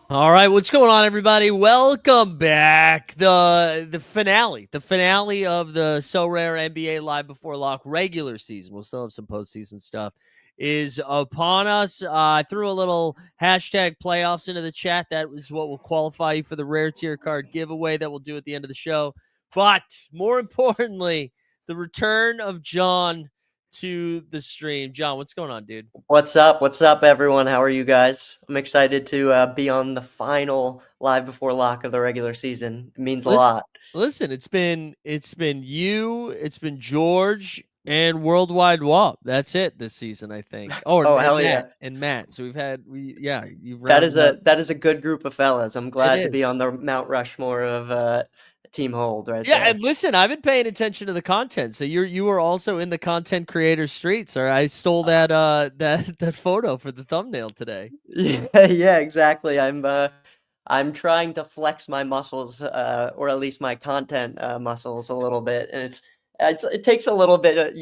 All right, what's going on, everybody? Welcome back. The finale of the Sorare NBA Live Before Lock regular season. We'll still have some postseason stuff is upon us. I threw a little hashtag playoffs into the chat. That is what will qualify you for the rare tier card giveaway that we'll do at the end of the show. But more importantly, the return of John to the stream. John, what's going on, dude? What's up? What's up, everyone? How are you guys? I'm excited to be on the final Live Before Lock of the regular season. It means a lot. Listen, it's been you, it's been George, and Worldwide Wop. That's it this season, I think. Oh, Oh, and hell Matt, yeah. and Matt. So you've That is rounded up. that is a good group of fellas. I'm glad to be is. on the Mount Rushmore of Team Hold right Yeah, there. and listen, I've been paying attention to the content. So you are also in the content creator streets. Or I stole that that photo for the thumbnail today. Yeah, exactly. I'm trying to flex my muscles, or at least my content muscles a little bit, and it takes a little bit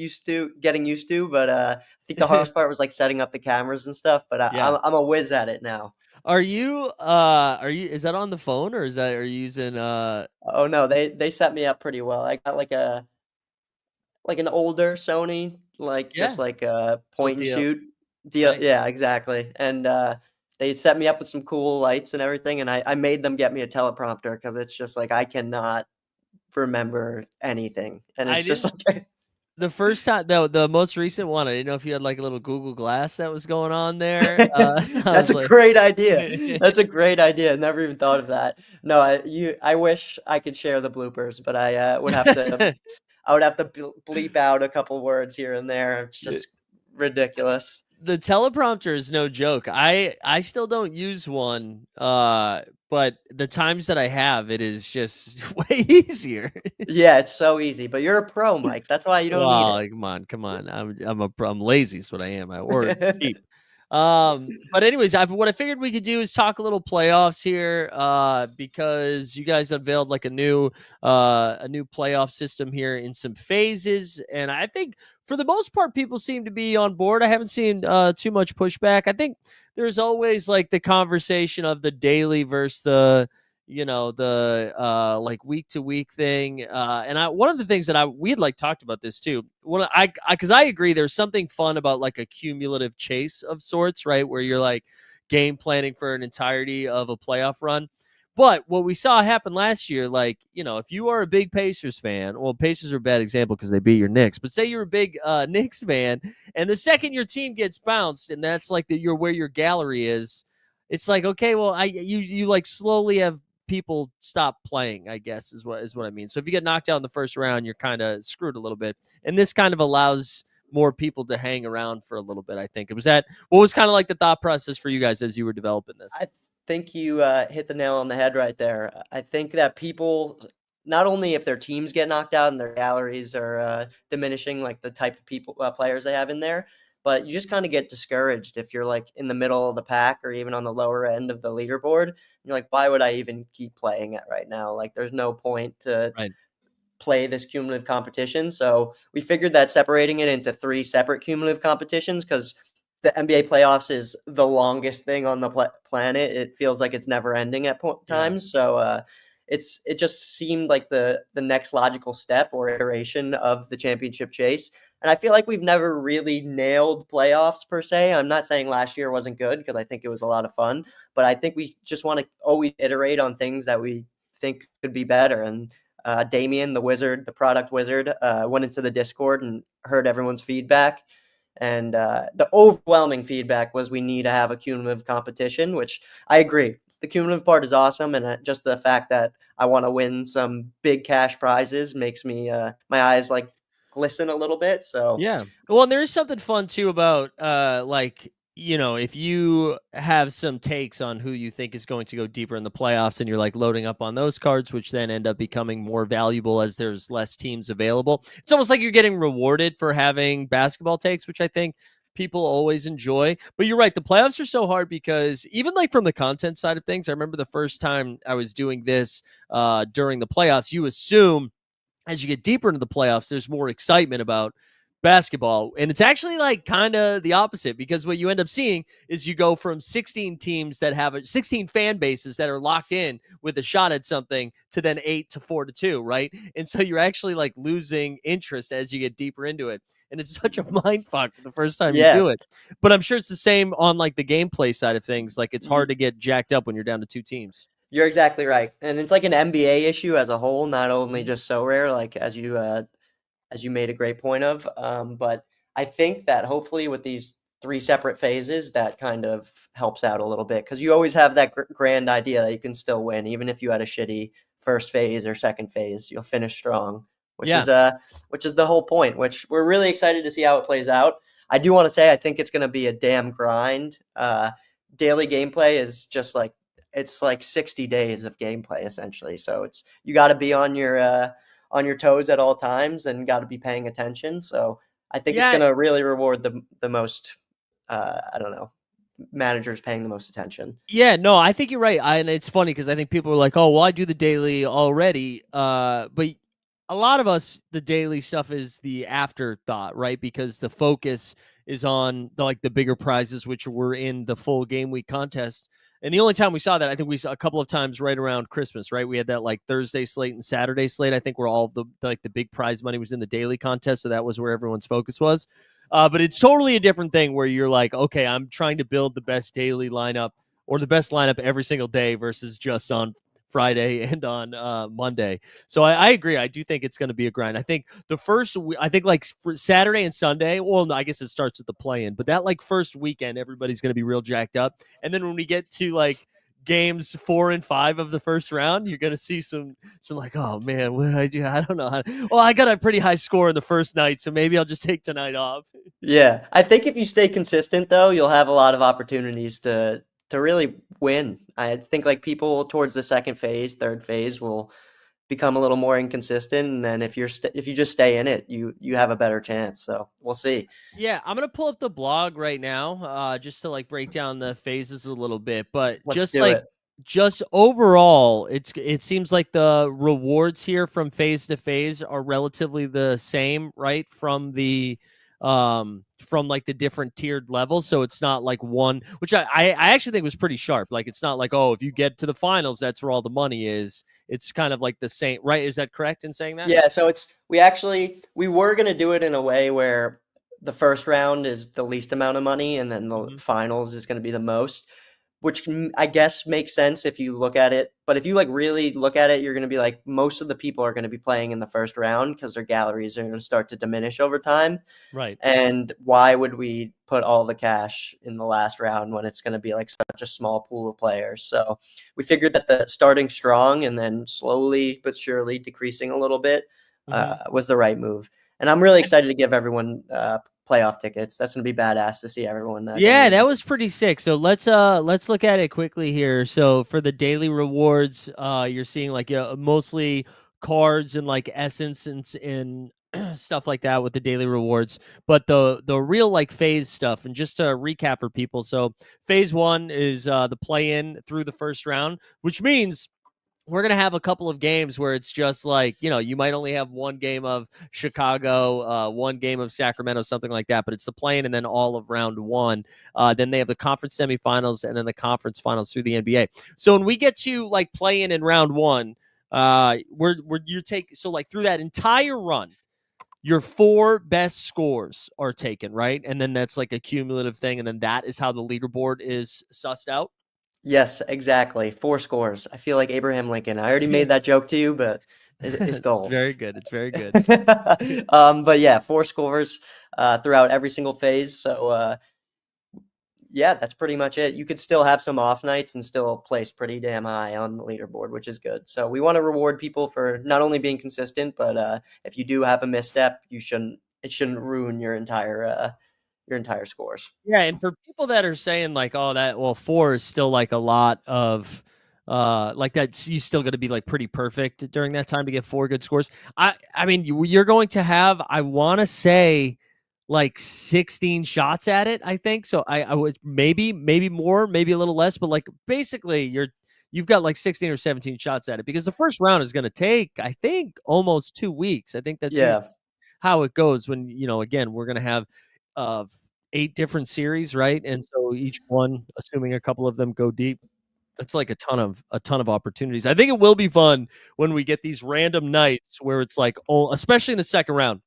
getting used to, but I think the hardest part was like setting up the cameras and stuff. But Yeah. I'm a whiz at it now. Are you is that on the phone, or are you using Oh no, they set me up pretty well. I got like an older Sony, like yeah, just like a old point and deal. shoot deal. Nice. Yeah, exactly. And they set me up with some cool lights and everything, and I made them get me a teleprompter because it's just like I cannot remember anything, and I it's just didn't like The first time the most recent one, I didn't know if you had, like, a little Google Glass that was going on there. I that's was a like great idea. That's a great idea. Never even thought of that. No, I wish I could share the bloopers, but I would have to bleep out a couple words here and there. It's just ridiculous. The teleprompter is no joke. I still don't use one, but the times that I have, it is just way easier. Yeah, it's so easy, but you're a pro, Mike. That's why you don't need Well, it. like, come on. I'm lazy is what I am, or cheap. But anyways, what I figured we could do is talk a little playoffs here, because you guys unveiled like a new playoff system here in some phases, and I think for the most part, people seem to be on board. I haven't seen too much pushback. I think there's always like the conversation of the daily versus the like week to week thing, and one of the things that we'd like talked about this too. Because I agree there's something fun about like a cumulative chase of sorts, right, where you're like game planning for an entirety of a playoff run. But what we saw happen last year, like, if you are a big Pacers fan, well, Pacers are a bad example because they beat your Knicks, but say you're a big Knicks fan, and the second your team gets bounced, and that's like you're where your gallery is, it's like, okay, well, you like slowly have people stop playing, I guess is what I mean. So if you get knocked out in the first round, you're kind of screwed a little bit. And this kind of allows more people to hang around for a little bit, I think. What was kind of like the thought process for you guys as you were developing this? I think you hit the nail on the head right there. I think that people, not only if their teams get knocked out and their galleries are diminishing, like the type of players they have in there, but you just kind of get discouraged if you're like in the middle of the pack or even on the lower end of the leaderboard. You're like, why would I even keep playing it right now? Like, there's no point to Right. play this cumulative competition. So we figured that separating it into three separate cumulative competitions, because the NBA playoffs is the longest thing on the planet. It feels like it's never ending at Yeah. times. So it just seemed like the next logical step or iteration of the championship chase. And I feel like we've never really nailed playoffs per se. I'm not saying last year wasn't good, because I think it was a lot of fun, but I think we just want to always iterate on things that we think could be better. And Damien, the wizard, the product wizard, went into the Discord and heard everyone's feedback. And the overwhelming feedback was we need to have a cumulative competition, which I agree. The cumulative part is awesome. And just the fact that I want to win some big cash prizes makes me, my eyes like glisten a little bit. So Yeah. Well, and there is something fun too about like, you know, if you have some takes on who you think is going to go deeper in the playoffs and you're like loading up on those cards, which then end up becoming more valuable as there's less teams available. It's almost like you're getting rewarded for having basketball takes, which I think people always enjoy. But you're right, the playoffs are so hard because even like from the content side of things, I remember the first time I was doing this during the playoffs, you assume as you get deeper into the playoffs, there's more excitement about basketball. And it's actually like kind of the opposite, because what you end up seeing is you go from 16 teams that have 16 fan bases that are locked in with a shot at something to then 8 to 4 to 2, right? And so you're actually like losing interest as you get deeper into it. And it's such a mind fuck the first time you yeah, do it. But I'm sure it's the same on like the gameplay side of things. Like it's hard y- to get jacked up when you're down to two teams. you're exactly right. And it's like an NBA issue as a whole, not only Mhm. just so rare, like as you made a great point of. But I think that hopefully with these three separate phases, that kind of helps out a little bit, because you always have that grand idea that you can still win, even if you had a shitty first phase or second phase, you'll finish strong, Yeah. which is the whole point. Which we're really excited to see how it plays out. I do want to say I think it's going to be a damn grind. Daily gameplay is just like it's like 60 days of gameplay essentially. So it's you got to be on your toes at all times and got to be paying attention. So I think it's Yeah. going to really reward the most. I don't know, managers paying the most attention. Yeah, no, I think you're right. And it's funny because I think people are like, "Oh, well, I do the daily already." But a lot of us, the daily stuff is the afterthought, right? Because the focus is on the like the bigger prizes, which were in the full game week contest. And the only time we saw that, I think we saw a couple of times right around Christmas, right? We had that like Thursday slate and Saturday slate. I think where all of the like the big prize money was in the daily contest, so that was where everyone's focus was. But it's totally a different thing where you're like, okay, I'm trying to build the best daily lineup or the best lineup every single day versus just on Friday and on Monday. So I agree. I do think it's going to be a grind. I think the first, I think like for Saturday and Sunday. Well, no, I guess it starts with the play-in, but that like first weekend, everybody's going to be real jacked up. And then when we get to like games 4 and 5 of the first round, you're going to see some like, oh man, what do I do? I don't know. Well, I got a pretty high score in the first night, so maybe I'll just take tonight off. Yeah, I think if you stay consistent though, you'll have a lot of opportunities to really win. I think like people towards the second phase, third phase will become a little more inconsistent, and then if you just stay in it, you have a better chance. So we'll see. Yeah, I'm gonna pull up the blog right now, just to like break down the phases a little bit. But Let's do it. just overall, it seems like the rewards here from phase to phase are relatively the same, right? From like the different tiered levels. So it's not like one, which I actually think was pretty sharp. Like it's not like, oh, if you get to the finals, that's where all the money is. It's kind of like the same, right? Is that correct in saying that? Yeah, so it's we were gonna do it in a way where the first round is the least amount of money, and then the Hmm. finals is gonna be the most, which I guess makes sense if you look at it. But if you like really look at it, you're gonna be like most of the people are gonna be playing in the first round because their galleries are gonna start to diminish over time. Right. And why would we put all the cash in the last round when it's going to be like such a small pool of players? So we figured that the starting strong and then slowly but surely decreasing a little bit Hmm. was the right move. And I'm really excited to give everyone playoff tickets. That's going to be badass to see everyone getting Yeah, in. that was pretty sick. So let's look at it quickly here. So for the daily rewards, you're seeing like mostly cards and like essence and stuff like that with the daily rewards. But the real like phase stuff, and just to recap for people, so phase one is the play in through the first round, which means we're going to have a couple of games where it's just like, you might only have one game of Chicago, one game of Sacramento, something like that, but it's the play-in and then all of round one. Then they have the conference semifinals and then the conference finals through the NBA. So when we get to like play-in in round one, so like through that entire run, your four best scores are taken, right? And then that's like a cumulative thing. And then that is how the leaderboard is sussed out. Yes, exactly. 4 scores. I feel like Abraham Lincoln. I already made that joke to you, but it's It's gold. very good. It's very good. But yeah, 4 scores, throughout every single phase, so, yeah, that's pretty much it. You could still have some off nights and still place pretty damn high on the leaderboard, which is good. So we wanna reward people for not only being consistent, but, if you do have a misstep, it shouldn't ruin your entire scores. Yeah, and for people that are saying like, "Oh, four is still like a lot of, like that's you still going to be like pretty perfect during that time to get four good scores." I mean, you're going to have, I want to say, like 16 shots at it. I think so. I was maybe more, maybe a little less, but like basically you've got like 16 or 17 shots at it, because the first round is going to take, I think, almost 2 weeks. I think that's usually Yeah. how it goes when, again, we're going to have uh 8 different series, right? And so each one, assuming a couple of them go deep, that's like a ton of opportunities. I think it will be fun when we get these random nights where it's like, oh, especially in the second round,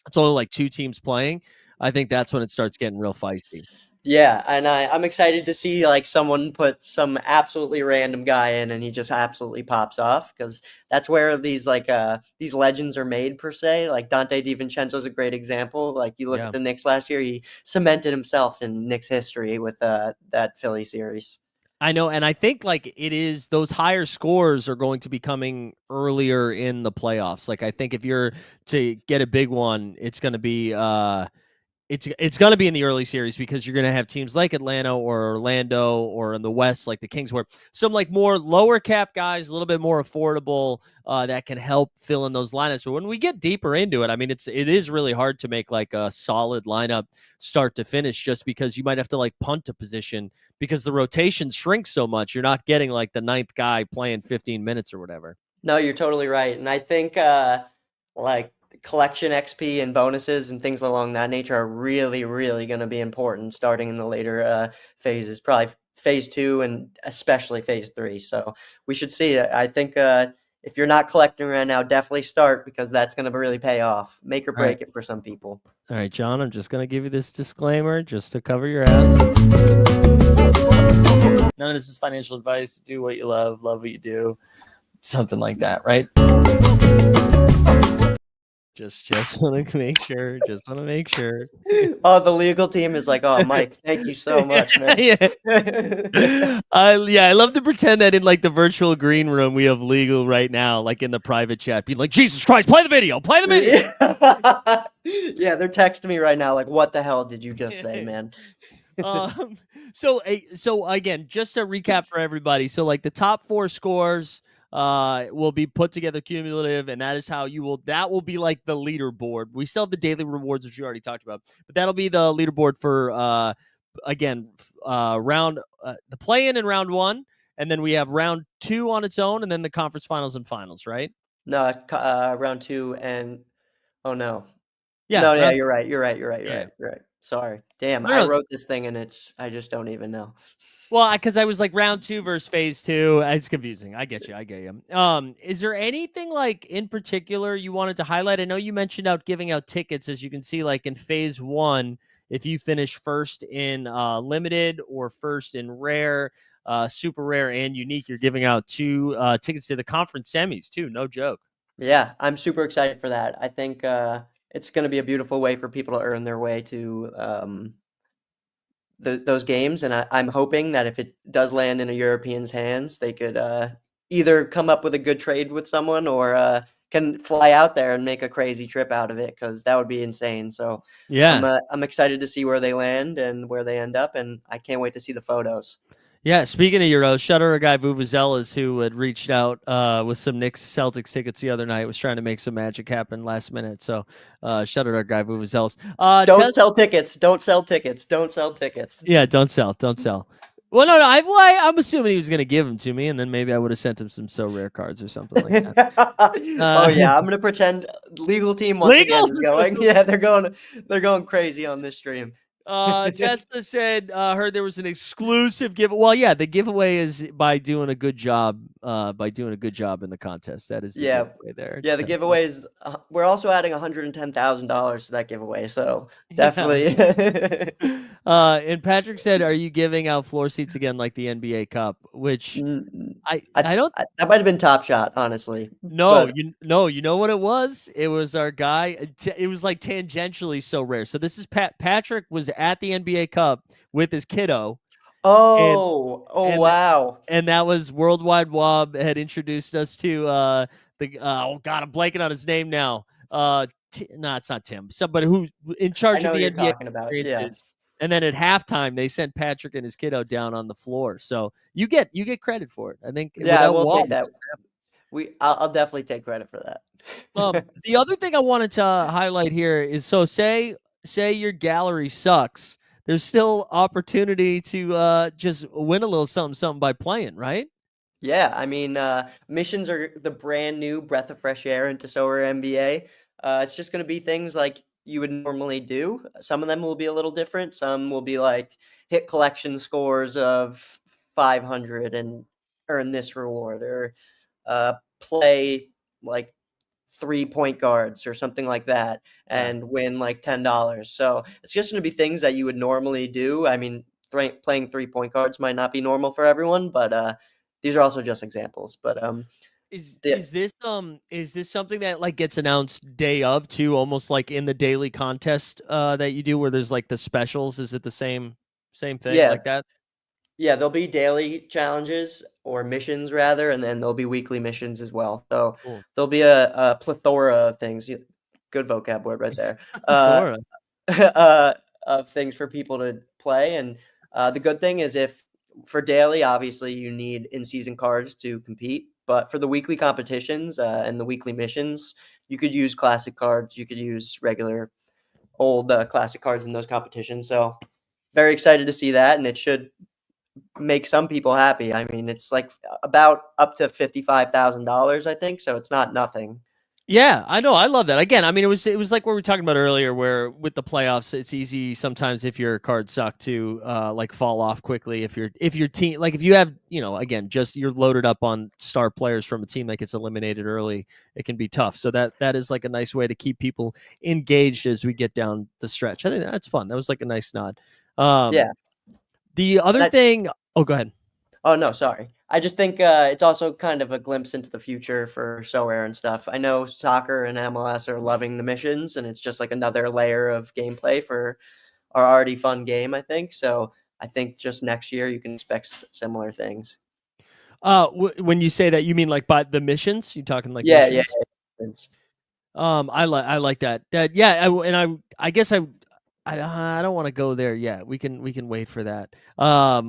it's only like two teams playing. I think that's when it starts getting real feisty. Yeah, and I'm excited to see, like, someone put some absolutely random guy in and he just absolutely pops off, because that's where these legends are made per se. Like, Dante DiVincenzo is a great example. Like, you look at Yeah. the Knicks last year, he cemented himself in Knicks history with, that Philly series. I know, and I think like it is, those higher scores are going to be coming earlier in the playoffs. Like I think if you're to get a big one, it's going to be it's going to be in the early series, because you're going to have teams like Atlanta or Orlando, or in the West like the Kings, where some like more lower cap guys, a little bit more affordable, that can help fill in those lineups. But when we get deeper into it, I mean, it is really hard to make like a solid lineup start to finish, just because you might have to like punt a position because the rotation shrinks so much. You're not getting like the ninth guy playing 15 minutes or whatever. No, you're totally right, and I think, like, collection XP and bonuses and things along that nature are really, really gonna be important starting in the later, phases, probably phase 2 and especially phase 3, so we should see it. I think, if you're not collecting right now, definitely start, because that's gonna really pay off, make or All right. break it for some people. All right, John, I'm just going to give you this disclaimer just to cover your ass. None of this is financial advice. Do what you love what you do, something like that, right? Just want to make sure. Just want to make sure. Oh, the legal team is like, "Oh, Mike, thank you so much, man." Yeah. I love to pretend that in like the virtual green room we have legal right now, like in the private chat, being like, Jesus Christ, play the video, play the video. Yeah, they're texting me right now like, "What the hell did you just say, man?" um, so again, just to recap for everybody, so like the top four scores will be put together cumulative, and that will be like the leaderboard. We still have the daily rewards, which you already talked about, but that'll be the leaderboard for again round the play in round one, and then we have round two on its own, and then the conference finals and finals, right? No, round 2 and oh, no. Yeah, No, yeah, round you're right, you're right, you're right, you're yeah. right, you're right. Sorry. Damn, No, I no, wrote this thing and I just don't even know. well, because I was like round two versus phase two. It's confusing. I get you. I get you. Is there anything like in particular you wanted to highlight? I know you mentioned out giving out tickets, as you can see, like in phase one, if you finish first in limited or first in rare, super rare, and unique, you're giving out two tickets to the conference semis too. No joke. Yeah, I'm super excited for that. I think, it's gonna be a beautiful way for people to earn their way to, those games, and I'm hoping that if it does land in a European's hands, they could, either come up with a good trade with someone or, can fly out there and make a crazy trip out of it, because that would be insane, so Yeah. I'm excited to see where they land and where they end up, and I can't wait to see the photos. Yeah, speaking of Euros, shout out our guy Vuvuzelas who had reached out with some Knicks Celtics tickets the other night. Was trying to make some magic happen last minute. So shout out our guy Vuvuzelas. Don't sell tickets. Don't sell tickets. Don't sell tickets. Yeah, don't sell, don't sell. Well, no, I'm assuming he was gonna give them to me, and then maybe I would have sent him some so rare cards or something like that. Oh Uh, yeah, I'm gonna pretend legal team once again legal. is going. Yeah, they're going crazy on this stream. Tesla said, heard there was an exclusive give. Well, yeah, the giveaway is by doing a good job. By doing a good job in the contest. That is the Yeah. giveaway there, Yeah, the Tesla. giveaway is we're also adding $110,000 to that giveaway, so Yeah. definitely. And Patrick said, "Are you giving out floor seats again like the NBA Cup?" Which Mm, I I I don't that might have been Top Shot, honestly, No, but you know what it was? It was our guy. It was like tangentially so rare. So this is Patrick was at the NBA Cup with his kiddo, and oh, and th- wow. and that was Worldwide Wob had introduced us to the oh god, I'm blanking on his name now. No, it's not Tim. Somebody who's in I charge of know what the you're NBA talking about, yeah. experiences. And then at halftime, they sent Patrick and his kiddo down on the floor. So you get credit for it. I think Yeah, I without will Wob, take it that. doesn't happen. I'll definitely take credit for that. The other thing I wanted to highlight here is so say your gallery sucks. There's still opportunity to just win a little something something by playing, right? Yeah, I mean, missions are the brand new breath of fresh air into Sorare NBA. It's just gonna be things like you would normally do. Some of them will be a little different. Some will be like hit collection scores of 500 and earn this reward, or play like 3 point guards or something like that Yeah. and win like $10. So it's just gonna be things that you would normally do. I mean, playing 3 point guards might not be normal for everyone, but these are also just examples. But the Is this something that like gets announced day of too, almost like in the daily contest that you do where there's like the specials? Is it the same thing yeah, like that? yeah, there'll be daily challenges or missions rather, and then there'll be weekly missions as well. So Cool. there'll be a plethora of things. Good vocab word right there. Uh, Thora. uh, of things for people to play. And the good thing is, if for daily, obviously you need in-season cards to compete. But for the weekly competitions and the weekly missions, you could use classic cards. You could use regular old classic cards in those competitions. So very excited to see that, and it should make some people happy. I mean, it's like about up to $55,000, I think. So it's not nothing. Yeah, I know. I love that. Again, I mean, it was like what we were talking about earlier, where with the playoffs, it's easy sometimes if your cards suck to like fall off quickly. If your team, like if you have, again, just you're loaded up on star players from a team that gets eliminated early, it can be tough. So that is like a nice way to keep people engaged as we get down the stretch. I think that's fun. That was like a nice nod. Yeah. The And other thing. Oh, go ahead. Oh, no, sorry. I just think, it's also kind of a glimpse into the future for SoAir and stuff. I know soccer and MLS are loving the missions, and it's just like another layer of gameplay for our already fun game, I think. So I think just next year you can expect similar things. When you say that, you mean like by the missions? You talking like Yeah, yeah, missions? yeah. It's I like that. Yeah, I guess I don't want to go there yet. We can wait for that.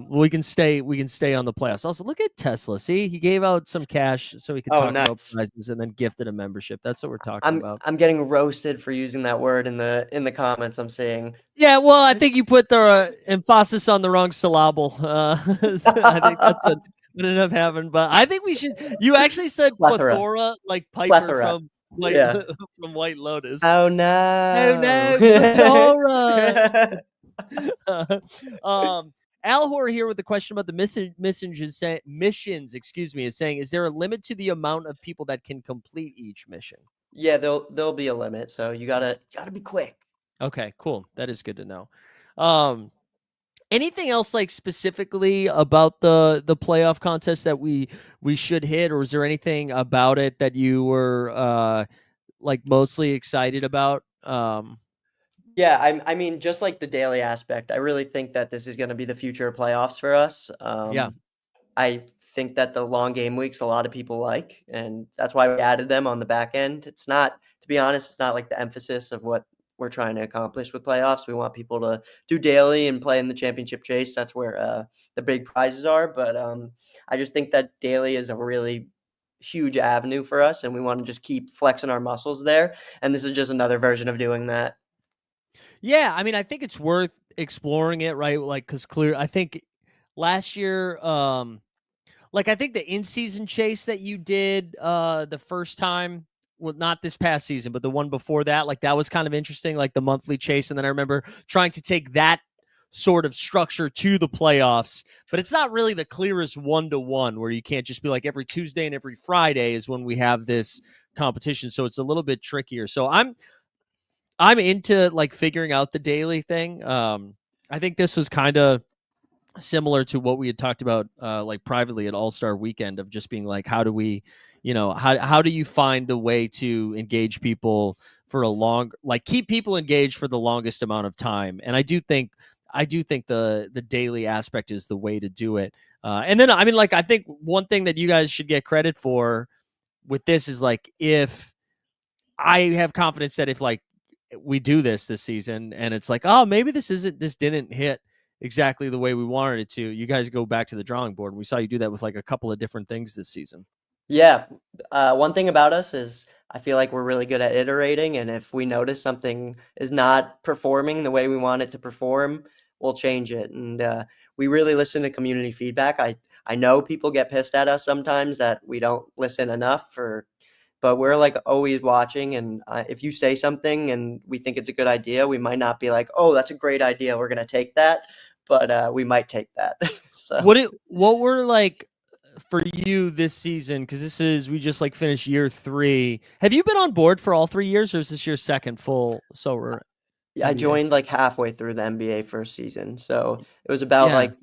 We can stay on the playoffs. Also, look at Tesla. See, he gave out some cash so we could Oh, talk about nice. prizes and then gifted a membership. That's what we're talking I'm about. I'm getting roasted for using that word in the comments I'm seeing. Yeah, well, I think you put the emphasis on the wrong syllable. So I think that's what ended up happening. But I think we should. You actually said Plethora. plethora, like Piper Plethora. from Yeah. from White Lotus. Oh, Oh no. no, plethora. um, Al Hor here with a question about the missions. Excuse me, is saying, is there a limit to the amount of people that can complete each mission? Yeah, there'll be a limit, so you gotta be quick. Okay, cool. That is good to know. Um, Anything else like specifically about the playoff contest that we should hit, or is there anything about it that you were like mostly excited about? Yeah, I mean, just like the daily aspect, I really think that this is gonna be the future of playoffs for us. Yeah. I think that the long game weeks a lot of people like, and that's why we added them on the back end. It's not, to be honest, it's not like the emphasis of what we're trying to accomplish with playoffs. We want people to do daily and play in the championship chase. That's where the big prizes are. But I just think that daily is a really huge avenue for us, and we want to just keep flexing our muscles there. And this is just another version of doing that. Yeah, I mean, I think it's worth exploring it, right? Like, because I think last year, like I think the in-season chase that you did the first time, well, not this past season, but the one before that, like that was kind of interesting, like the monthly chase. And then I remember trying to take that sort of structure to the playoffs, but it's not really the clearest one-to-one where you can't just be like every Tuesday and every Friday is when we have this competition. So it's a little bit trickier. So I'm into like figuring out the daily thing. I think this was kind of similar to what we had talked about like privately at All-Star Weekend of just being like, how do we, how do you find the way to engage people for a long, like keep people engaged for the longest amount of time? And I do think the daily aspect is the way to do it. And then I mean, like I think one thing that you guys should get credit for with this is like if I have confidence that if like we do this season and it's like, oh, maybe this didn't hit exactly the way we wanted it to, you guys go back to the drawing board. And we saw you do that with like a couple of different things this season. Yeah, one thing about us is I feel like we're really good at iterating, and if we notice something is not performing the way we want it to perform, we'll change it. And we really listen to community feedback. I know people get pissed at us sometimes that we don't listen enough for, but we're like always watching. And if you say something and we think it's a good idea, we might not be like, "Oh, that's a great idea. We're gonna take that," but we might take that. So. What were like for you this season? Because we just like finished year 3. Have you been on board for all 3 years, or is this your second full Sorare Yeah, I NBA? joined, like, halfway through the NBA first season, so it was about, Yeah. like,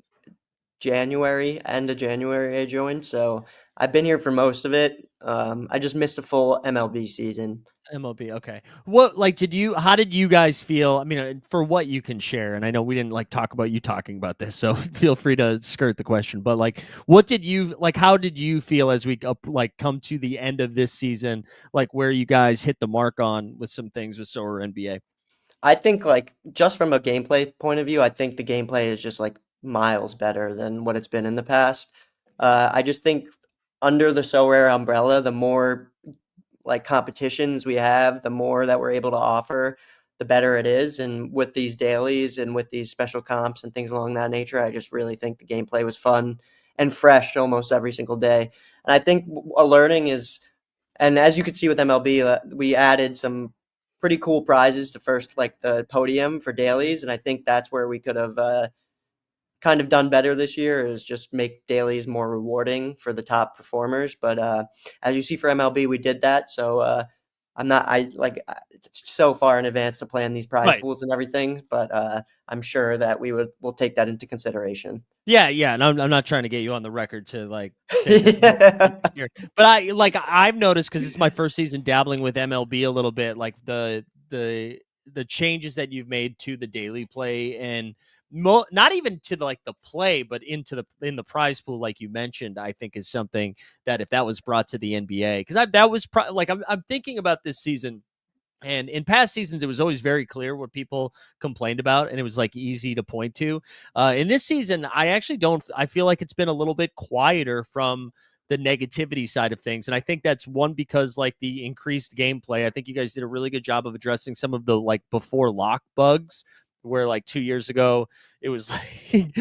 January, end of January I joined, so I've been here for most of it. I just missed a full MLB season. MLB, okay. What like how did you guys feel? I mean, for what you can share, and I know we didn't like talk about you talking about this, so feel free to skirt the question. But like, what did you like? How did you feel as we like come to the end of this season? Like where you guys hit the mark on with some things with Solar NBA? I think, like, just from a gameplay point of view, I think the gameplay is just, like, miles better than what it's been in the past. I just think under the Sorare umbrella, the more like competitions we have, the more that we're able to offer, the better it is. And with these dailies and with these special comps and things along that nature, I just really think the gameplay was fun and fresh almost every single day. And I think a learning is, and as you could see with MLB, we added some pretty cool prizes to first, like the podium for dailies. And I think that's where we could have kind of done better this year is just make dailies more rewarding for the top performers. But as you see for MLB, we did that. So I'm not I like it's so far in advance to plan these prize Right. pools and everything, but I'm sure that we'll take that into consideration. Yeah, yeah, and I'm not trying to get you on the record to like say this won't happen Yeah. next year, but I've noticed because it's my first season dabbling with MLB a little bit, like the changes that you've made to the daily play and not even to the like the play, but in the prize pool, like you mentioned, I think is something that if that was brought to the NBA, because that was like I'm thinking about this season. And in past seasons, it was always very clear what people complained about, and it was like easy to point to. In this season, I actually don't. I feel like it's been a little bit quieter from the negativity side of things, and I think that's one because like the increased gameplay. I think you guys did a really good job of addressing some of the like before lock bugs, where like 2 years ago it was like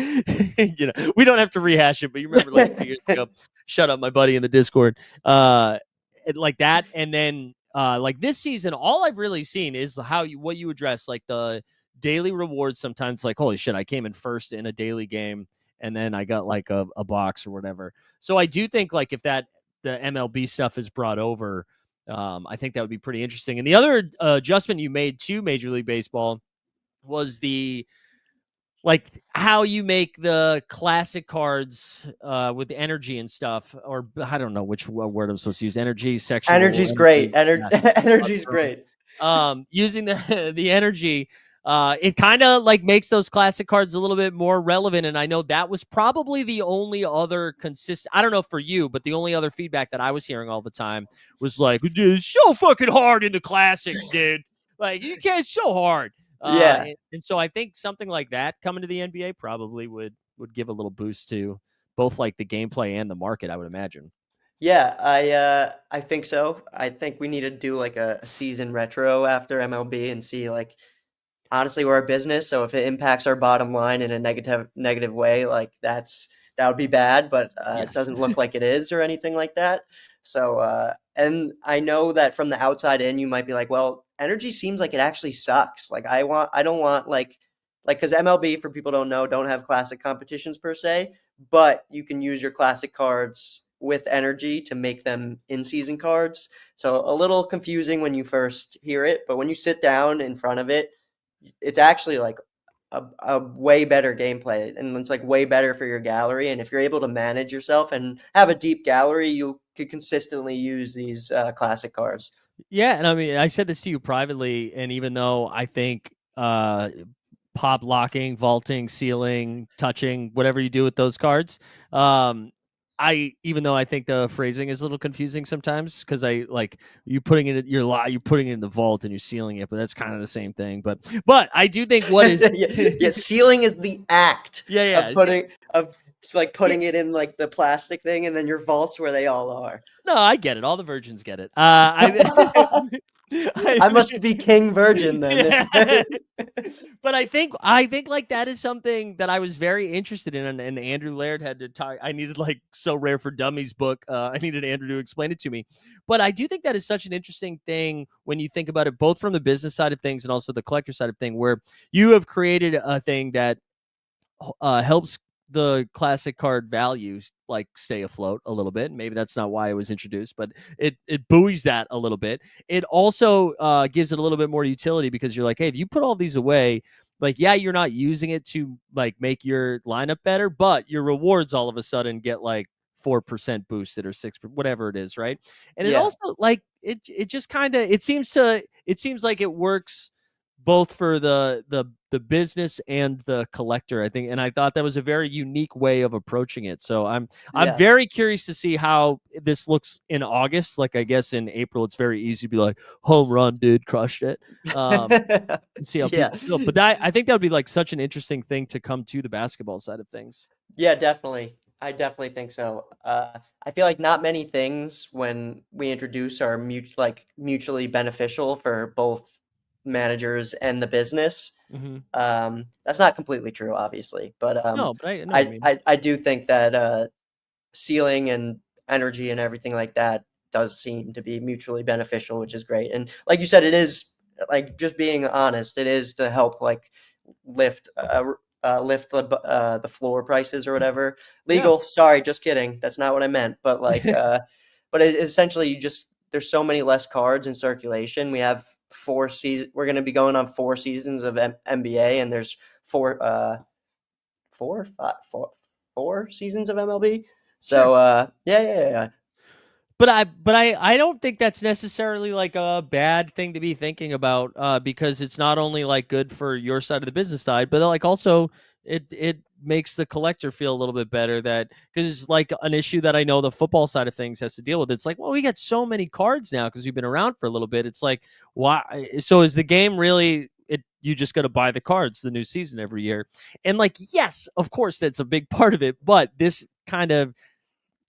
we don't have to rehash it, but you remember like 2 years ago. Shut up, my buddy in the Discord. Like that, and then like this season, all I've really seen is what you address, like the daily rewards. Sometimes, like holy shit, I came in first in a daily game, and then I got like a box or whatever. So I do think like if the MLB stuff is brought over, I think that would be pretty interesting. And the other adjustment you made to Major League Baseball was the like how you make the classic cards with the energy and stuff, or I don't know which word I'm supposed to use. Energy, sexual Energy's great. energy. Yeah, Energy's great. using the the energy, it kind of like makes those classic cards a little bit more relevant. And I know that was probably the only other consistent. I don't know for you, but the only other feedback that I was hearing all the time was like, "Dude, it's so fucking hard in the classics, dude." Like you can't, it's so hard. Yeah. And so I think something like that coming to the NBA probably would give a little boost to both like the gameplay and the market, I would imagine. Yeah, I think so. I think we need to do, like, a season retro after MLB and see, like, honestly, we're a business, so if it impacts our bottom line in a negative way, like, that would be bad, but, it Yes. doesn't look like it is or anything like that. So, and I know that from the outside in, you might be like, "Well, energy seems like it actually sucks." Like, I don't want, because MLB, for people who don't know, don't have classic competitions per se, but you can use your classic cards with energy to make them in-season cards. So, a little confusing when you first hear it, but when you sit down in front of it, it's actually like a way better gameplay, and it's like way better for your gallery. And if you're able to manage yourself and have a deep gallery, you could consistently use these classic cards. Yeah, and I mean, I said this to you privately, and even though I think pop locking, vaulting, sealing, touching, whatever you do with those cards, I even though I think the phrasing is a little confusing sometimes because I like you putting it you're putting it in the vault and you're sealing it, but that's kind of the same thing. But I do think what is Yeah, yeah, sealing is the act yeah, of yeah. Yeah, putting it in like the plastic thing, and then your vaults where they all are. no, I get it. All the virgins get it. I I must be king virgin then. If yeah. But I think like that is something that I was very interested in, and Andrew Laird had to talk. I needed like So Rare for Dummies book. I needed Andrew to explain it to me. But I do think that is such an interesting thing when you think about it, both from the business side of things and also the collector side of thing, where you have created a thing that helps the classic card values like stay afloat a little bit. Maybe that's not why it was introduced, but it buoys that a little bit. It also gives it a little bit more utility because you're like, hey, if you put all these away, like yeah, you're not using it to like make your lineup better, but your rewards all of a sudden get like 4% boosted or 6, whatever it is, right? And it yeah, also like it just kind of it seems like it works both for the business and the collector, I think, and I thought that was a very unique way of approaching it. So I'm yeah, very curious to see how this looks in August. Like I guess in April it's very easy to be like home run, dude, crushed it. And see how yeah. people feel. But I think that would be like such an interesting thing to come to the basketball side of things. Yeah, definitely. I definitely think so. I feel like not many things when we introduce are mutually beneficial for both managers and the business. Hmm. That's not completely true, obviously, but No, but I know what you mean. I do think that sealing and energy and everything like that does seem to be mutually beneficial, which is great. And like you said, it is like just being honest. It is to help like lift lift the floor prices or whatever. Yeah. Legal. Sorry, just kidding. That's not what I meant. But like, but essentially, you just there's so many less cards in circulation. We have 4 seasons. We're going to be going on 4 seasons of NBA, and there's four. 4, 5, 4, 4 seasons of MLB. Sure. So, yeah. But I don't think that's necessarily like a bad thing to be thinking about because it's not only like good for your side of the business side, but like also it makes the collector feel a little bit better that because it's like an issue that I know the football side of things has to deal with. It's like, well, we got so many cards now because we've been around for a little bit. It's like, why? So is the game really? You just got to buy the cards the new season every year, and like, yes, of course, that's a big part of it. But this kind of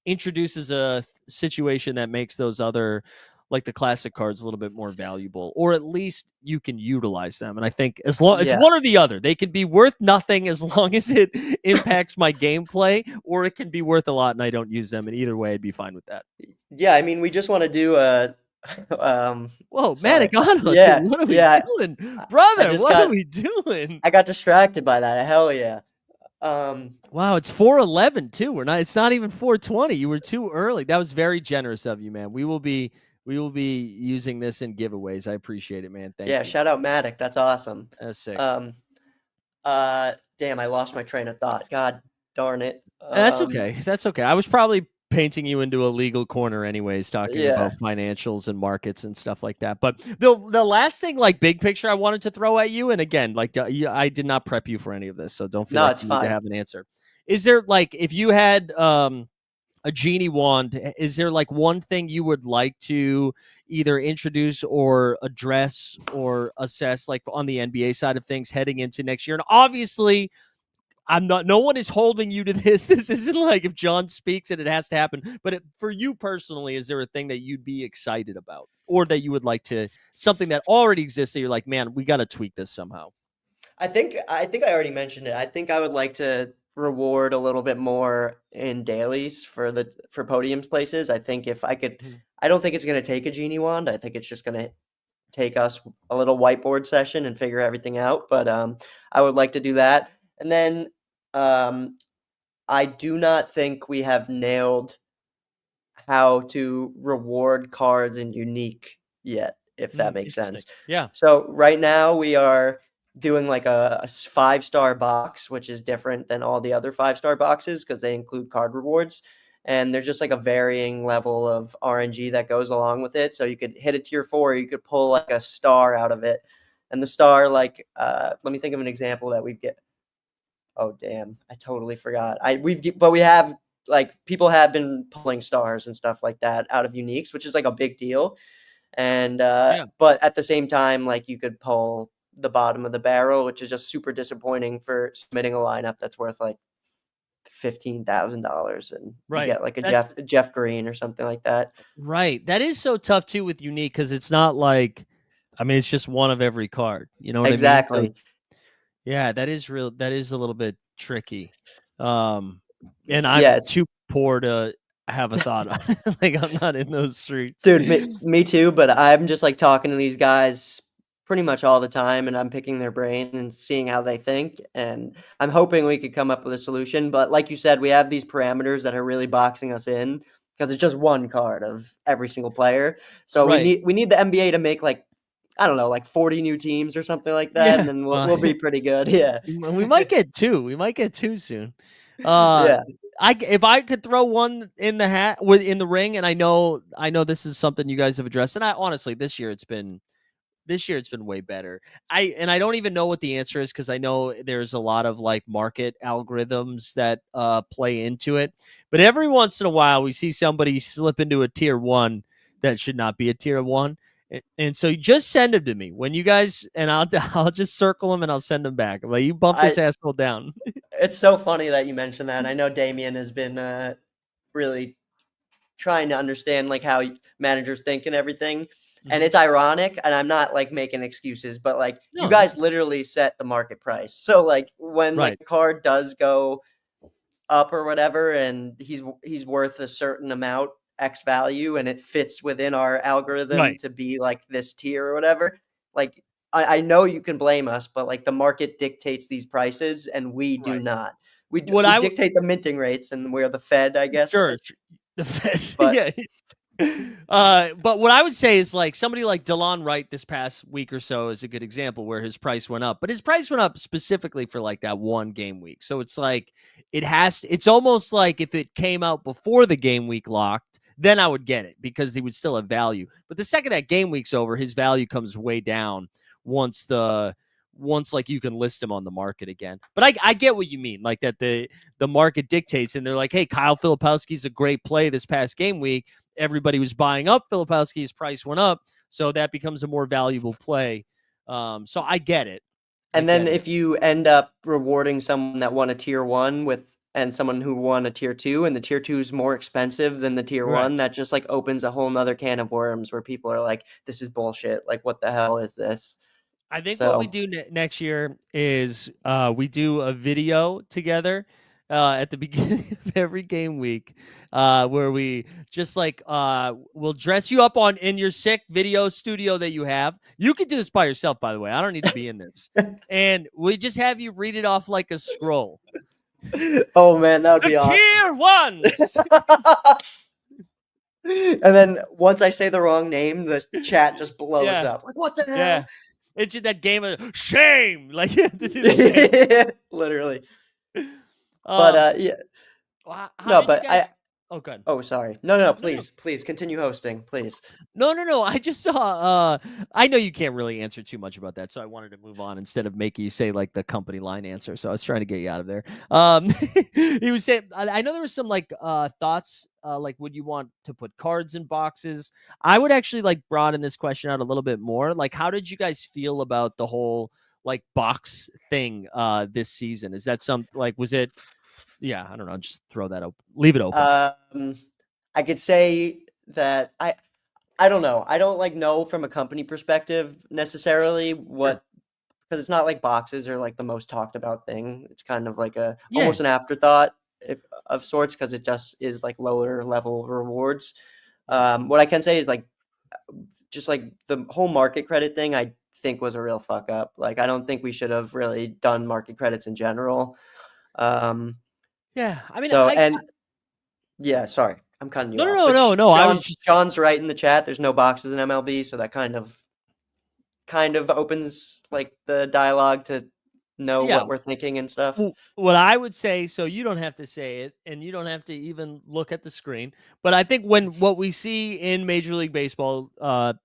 introduces a situation that makes those other like the classic cards a little bit more valuable, or at least you can utilize them. And I think as long it's Yeah. one or the other, they can be worth nothing as long as it impacts my gameplay, or it can be worth a lot and I don't use them. And either way, I'd be fine with that. Yeah, I mean, we just wanna do a Whoa, sorry. Manigato, dude, Yeah, what are we yeah, doing, I brother? just What are got we doing? I got distracted by that, hell yeah. Um, Wow, it's 4:11 too. We're not. It's not even 4:20. You were too early. That was very generous of you, man. We will be using this in giveaways. I appreciate it, man. Thank yeah, you. shout out Matic, that's awesome. That's sick. Um, damn, I lost my train of thought, god darn it. That's okay. That's okay. I was probably painting you into a legal corner anyways, talking Yeah. about financials and markets and stuff like that. But the last thing, like big picture, I wanted to throw at you, and again, like I did not prep you for any of this, so don't feel No, like it's you need to fine. have an answer. Is there like if you had a genie wand, is there like one thing you would like to either introduce or address or assess, like on the NBA side of things heading into next year? And obviously, I'm not. No one is holding you to this. This isn't like if John speaks and it has to happen. But for you personally, is there a thing that you'd be excited about, or that you would like to something that already exists that you're like, man, we got to tweak this somehow? I think I already mentioned it. I think I would like to reward a little bit more in dailies for podiums places. I think if I could Mhm. I don't think it's gonna take a genie wand. I think it's just gonna take us a little whiteboard session and figure everything out, but, I would like to do that. And then, um, I do not think we have nailed how to reward cards in unique yet, if that makes Interesting. sense. Yeah. So right now we are doing like a 5-star box, which is different than all the other 5-star boxes because they include card rewards. And there's just like a varying level of RNG that goes along with it. So you could hit a tier 4, you could pull like a star out of it. And the star, like, let me think of an example that we get. Oh, damn, I totally forgot. But we have like, people have been pulling stars and stuff like that out of uniques, which is, like, a big deal, and, Yeah. but at the same time, like, you could pull the bottom of the barrel, which is just super disappointing for submitting a lineup that's worth, like, $15,000, and you Right. get, like, a That's Jeff Green or something like that. right. That is so tough too with unique because it's not like, I mean, it's just one of every card. You know what I mean? So Exactly. yeah, that is real. That is a little bit tricky. Um, and Yeah, I'm it's too poor to have a thought on it. Like I'm not in those streets. Dude, me too, but I'm just, like, talking to these guys pretty much all the time, and I'm picking their brain and seeing how they think, and I'm hoping we could come up with a solution, but like you said, we have these parameters that are really boxing us in because it's just 1 card of every single player, so we Right. need the NBA to make, like, I don't know, like, 40 new teams or something like that, and Yeah. then we'll Well, we'll be pretty good, yeah. we might get two. We might get two soon. Uh, Yeah. if I could throw one in the hat with in the ring, and I know this is something you guys have addressed, and I honestly this year it's been way better. I don't even know what the answer is because I know there's a lot of like market algorithms that play into it. But every once in a while we see somebody slip into a tier 1 that should not be a tier 1. And so you just send them to me when you guys, and I'll just circle them and I'll send them back. I'm like, you bump this I asshole down. It's so funny that you mentioned that. I know Damien has been, really trying to understand, like, how managers think and everything, and Mhm. it's ironic, and I'm not, like, making excuses, but, like, you No, guys literally set the market price. So, like, when, like, right, a card does go up or whatever, and he's worth a certain amount, X value, and it fits within our algorithm right, to be, like, this tier or whatever, like, I know you can blame us, but, like, the market dictates these prices, and we do right. not. What We I would dictate the minting rates, and we're the Fed, I guess, sure, the Feds, but yeah. But what I would say is like somebody like DeLon Wright this past week or so is a good example where his price went up, but his price went up specifically for like that one game week. So it's like it's almost like if it came out before the game week locked, then I would get it because he would still have value. But the second that game week's over, his value comes way down once the once like you can list him on the market again. But I get what you mean, like that the market dictates and they're like, hey, Kyle Filipowski's a great play this past game week. Everybody was buying up Filipowski's price went up, so that becomes a more valuable play. So I get it. I and get then it. if you end up rewarding someone that won a tier 1 with and someone who won a tier 2, and the tier 2 is more expensive than the tier Right. 1, that just, like, opens a whole 'nother can of worms where people are like, "This is bullshit, like, what the hell is this?" I think what we So do next year is we do a video together at the beginning of every game week where we just like we'll dress you up on in your sick video studio that you have. You can do this by yourself, by the way. I don't need to be in this. And we just have you read it off like a scroll. Oh, man, that would The be awesome. tier ones. And then once I say the wrong name, the chat just blows Yeah. up, like, "What the Yeah. hell?" It's just that game of shame. Like you have to do the shame. Literally. But, Um yeah. how No, did you but I guys Oh, good. Oh, sorry. No, no, No, no. please continue hosting, please. No, no, no. I just saw. I know you can't really answer too much about that, so I wanted to move on instead of making you say like the company line answer. So I was trying to get you out of there. He was saying. I know there was some like thoughts. Like, would you want to put cards in boxes? I would actually like broaden this question out a little bit more. Like, how did you guys feel about the whole like box thing this season? Is that some like was it? Yeah, I don't know. Just throw that open. Leave it open. Um, I could say that I don't know. I don't like know from a company perspective necessarily Sure. what because it's not like boxes are like the most talked about thing. It's kind of like a Yeah. almost an afterthought if, of sorts because it just is like lower level rewards. Mhm. What I can say is like just like the whole market credit thing, I think was a real fuck up. Like I don't think we should have really done market credits in general. Um, Yeah. I mean, so and yeah, sorry, I'm cutting you no, no, off. no, But no, no. I was just Sean's right in the chat. There's no boxes in MLB, so that kind of opens like the dialogue to know yeah. what we're thinking and stuff. What I would say, so you don't have to say it, and you don't have to even look at the screen. But I think when what we see in Major League Baseball,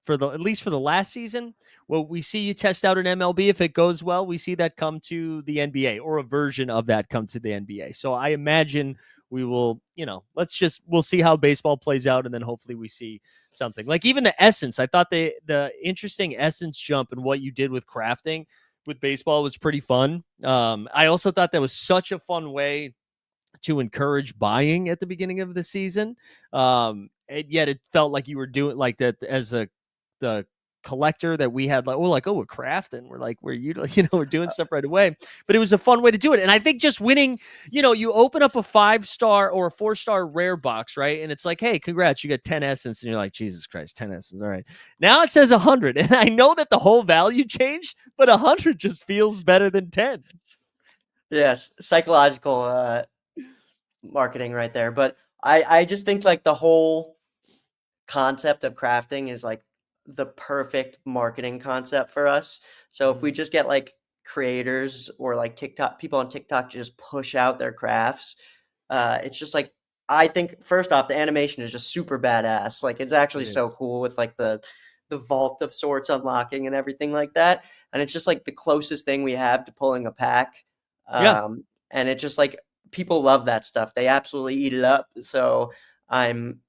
for the at least for the last season, what we see you test out in MLB, if it goes well, we see that come to the NBA or a version of that come to the NBA. So I imagine we will, we'll see how baseball plays out, and then hopefully we see something like even the essence. I thought the interesting essence jump and what you did with crafting with baseball was pretty fun. I also thought that was such a fun way to encourage buying at the beginning of the season. And yet it felt like you were doing like that as the collector that we had like, we're crafting. We're we're doing stuff right away. But it was a fun way to do it. And I think just winning, you open up a 5-star or a 4-star rare box, right? And it's like, hey, congrats, you got 10 essence. And you're like, Jesus Christ, 10 essence. All right. Now it says 100. And I know that the whole value changed, but 100 just feels better than 10. Yes, psychological marketing right there. But I just think like the whole concept of crafting is like the perfect marketing concept for us. So if we Mhm. just get like creators or like TikTok people on TikTok just push out their crafts, it's just like I think first off the animation is just super badass. Like it's actually It so is. cool with like the vault of sorts unlocking and everything like that. And it's just like the closest thing we have to pulling a pack. Yeah. And it's just like people love that stuff. They absolutely eat it up. So I'm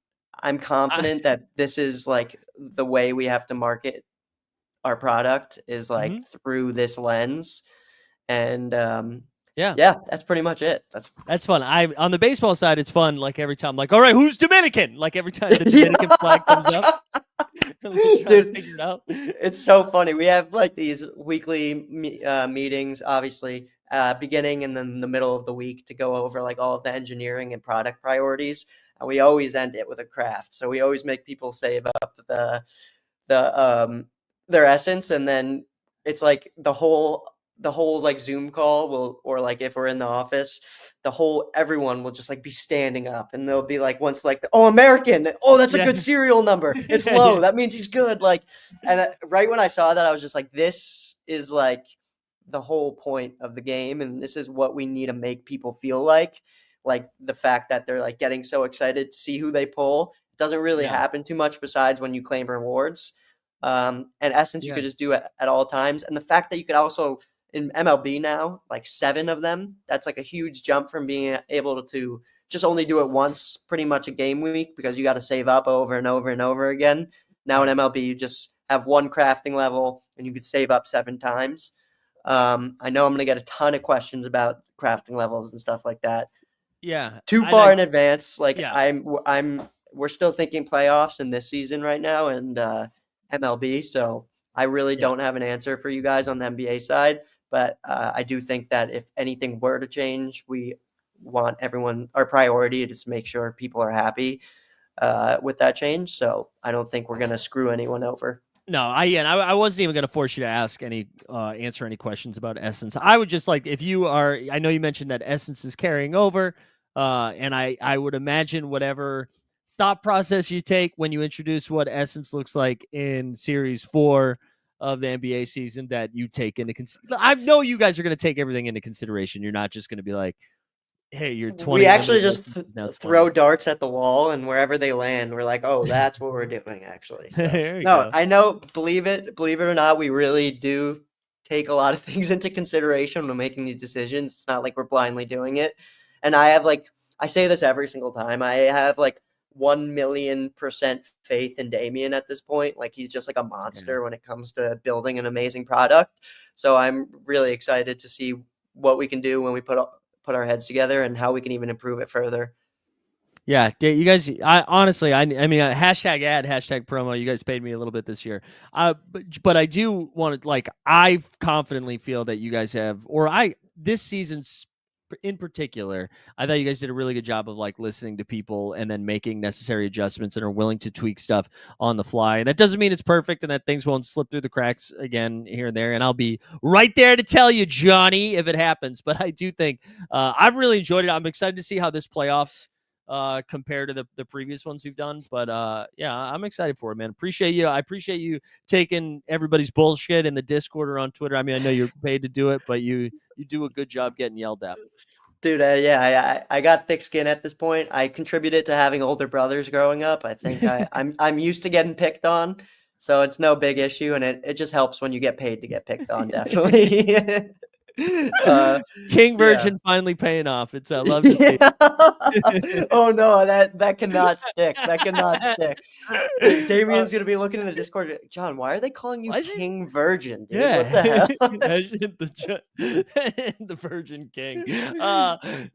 I'm I, confident that this is, like, the way we have to market our product is, like, mhm. through this lens, and, Yeah. yeah, that's pretty much it. That's That's fun. I on the baseball side, it's fun. Like every time, like, all right, who's Dominican? Like every time the Dominican flag comes up, Yeah. I'm like trying to Dude, figure it out. it's so funny. We have, like, these weekly meetings, obviously, beginning and then the middle of the week to go over, like, all of the engineering and product priorities, and we always end it with a craft. So we always make people save up the their essence and then it's like the whole like Zoom call will or like if we're in the office, the whole everyone will just like be standing up and they'll be like once like oh American oh that's a Yeah, good serial number it's yeah, yeah, low that means he's good like and right when I saw that I was just like this is like the whole point of the game and this is what we need to make people feel like the fact that they're like getting so excited to see who they pull doesn't really yeah, happen too much besides when you claim rewards. And Essence, you yeah, could just do it at all times. And the fact that you could also, in MLB now, like 7 of them, that's like a huge jump from being able to just only do it once pretty much a game week because you got to save up over and over and over again. Now in right. MLB, you just have one crafting level and you could save up 7 times. I know I'm going to get a ton of questions about crafting levels and stuff like that Yeah, too and far in advance. Like yeah, we're still thinking playoffs in this season right now and MLB. So I really yeah. don't have an answer for you guys on the NBA side, but I do think that if anything were to change, we want everyone our priority is to make sure people are happy with that change. So I don't think we're gonna screw anyone over. No, I wasn't even going to force you to ask answer any questions about Essence. I would just like if you are. I know you mentioned that Essence is carrying over, and I would imagine whatever thought process you take when you introduce what Essence looks like in Series 4 of the NBA season that you take into I know you guys are going to take everything into consideration. You're not just going to be like, Hey, your We 20 actually limited just edition is now throw 20. darts at the wall, and wherever they land, we're like, "Oh, that's what we're doing, actually." So, There you no, go. I know, believe it or not, we really do take a lot of things into consideration when making these decisions. It's not like we're blindly doing it. And I say this every single time. I have like 1,000,000% faith in Damien at this point. Like he's just like a Yeah. monster when it comes to building an amazing product. So I'm really excited to see what we can do when we put our heads together and how we can even improve it further. Yeah, you guys. I honestly, I mean, hashtag ad, hashtag promo. You guys paid me a little bit this year, but I do want to I confidently feel that you guys have, or this season in particular, I thought you guys did a really good job of listening to people and then making necessary adjustments and are willing to tweak stuff on the fly. And that doesn't mean it's perfect and that things won't slip through the cracks again here and there. And I'll be right there to tell you, Johnny, if it happens. But I do think I've really enjoyed it. I'm excited to see how this playoffs compared to the previous ones we've done. But yeah, I'm excited for it, man. Appreciate you. I appreciate you taking everybody's bullshit in the Discord or on Twitter. I mean, I know you're paid to do it, but you do a good job getting yelled at. Dude, yeah, I got thick skin at this point. I contributed to having older brothers growing up. I think I'm used to getting picked on, so it's no big issue, and it just helps when you get paid to get picked on, definitely. uh, King yeah. Virgin finally paying off. It's I love to see Yeah. it. Oh no, that cannot stick. That cannot stick. uh, Damien's gonna be looking in the Discord. John, why are they calling you why is it? King Virgin, dude? What the Yeah, hell? imagine the Virgin King.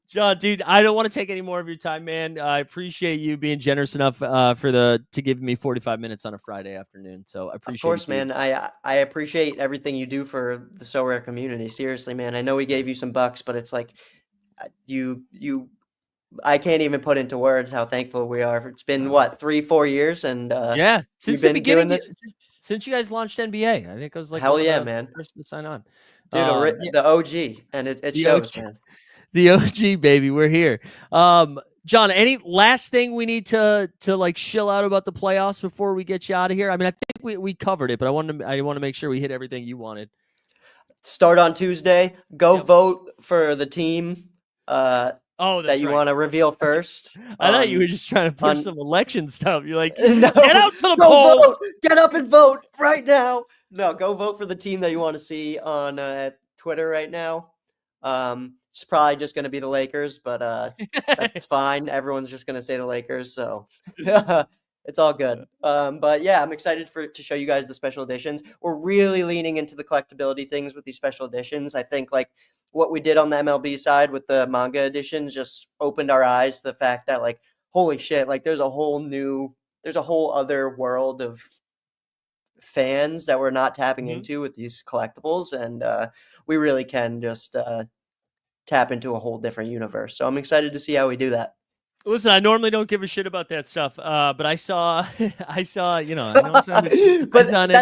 John, dude, I don't want to take any more of your time, man. I appreciate you being generous enough to give me 45 minutes on a Friday afternoon. So I Of appreciate it, course, dude. man. I appreciate everything you do for the So Rare community. Seriously, man. I know we gave you some bucks, but it's like you I can't even put into words how thankful we are. It's been Uh, what, 3, 4 years, and yeah, you've since the been doing beginning, this. since you guys launched NBA, I think I was like Hell one of yeah, the man. first to sign on. Dude, Yeah, the OG, and it the shows, OG. man. The OG baby, we're here. John, any last thing we need to shill out about the playoffs before we get you out of here? I mean, I think we covered it, but I want to make sure we hit everything you wanted. Start on Tuesday. Go Yep. vote for the team uh, Oh, that that's you right. want to reveal first I thought you were on just trying to push on some election stuff. You're like, no, get out to the go polls. vote. Get up and vote right now. No, go vote for the team that you want to see on Twitter right now. It's probably just going to be the Lakers, but that's fine. Everyone's just going to say the Lakers, so it's all good. But yeah, I'm excited to show you guys the special editions. We're really leaning into the collectability things with these special editions. I think like what we did on the MLB side with the manga editions just opened our eyes to the fact that like holy shit, like there's a whole other world of fans that we're not tapping Mhm. into with these collectibles, and we really can just tap into a whole different universe. So I'm excited to see how we do that. Listen, I normally don't give a shit about that stuff, but I saw, I saw, I know it sounded, I But sounded,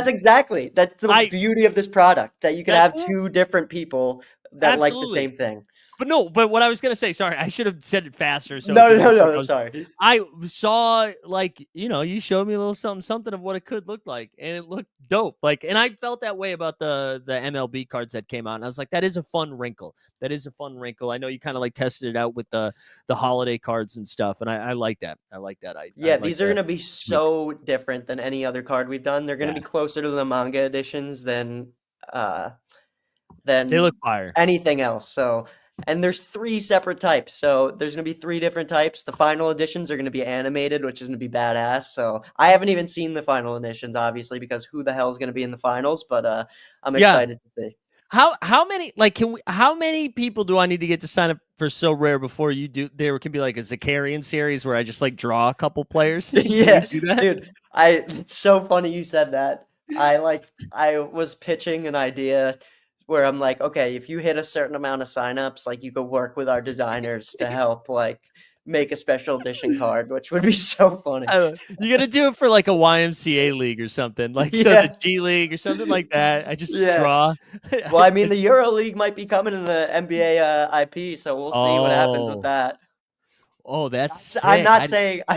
that's the I beauty of this product, that you can that have two different people that like the absolutely. same thing. But no, but what I was gonna say, sorry, I should have said it faster so it No, could no, be no, quick. no, sorry. I saw you showed me a little something, something of what it could look like, and it looked dope. And I felt that way about the MLB cards that came out, and I was like, that is a fun wrinkle. That is a fun wrinkle. I know you kind of tested it out with the holiday cards and stuff, and I like that. I like that. I Yeah, like these are gonna be the tweak. so different than any other card we've done. They're gonna Yeah, be closer to the manga editions uh they look than fire. anything else. So, and there's 3 separate types. So, there's gonna be 3 different types. The final editions are gonna be animated, which is gonna be badass. So, I haven't even seen the final editions, obviously, because who the hell is gonna be in the finals? But I'm Yeah. excited to see. How many how many people do I need to get to sign up for So Rare before you do there can be a Zakarian series where I just draw a couple players? Can we Yeah, do that? dude. It's so funny you said that. I was pitching an idea where I'm like, okay, if you hit a certain amount of signups, like you could work with our designers to help make a special edition card, which would be so funny. You gotta do it for a YMCA league or something, so the Yeah, G League or something like that. I just yeah. draw. Well, I mean, the Euro League might be coming in the NBA IP, so we'll see what happens with Oh. that. Oh, that's I'm sick.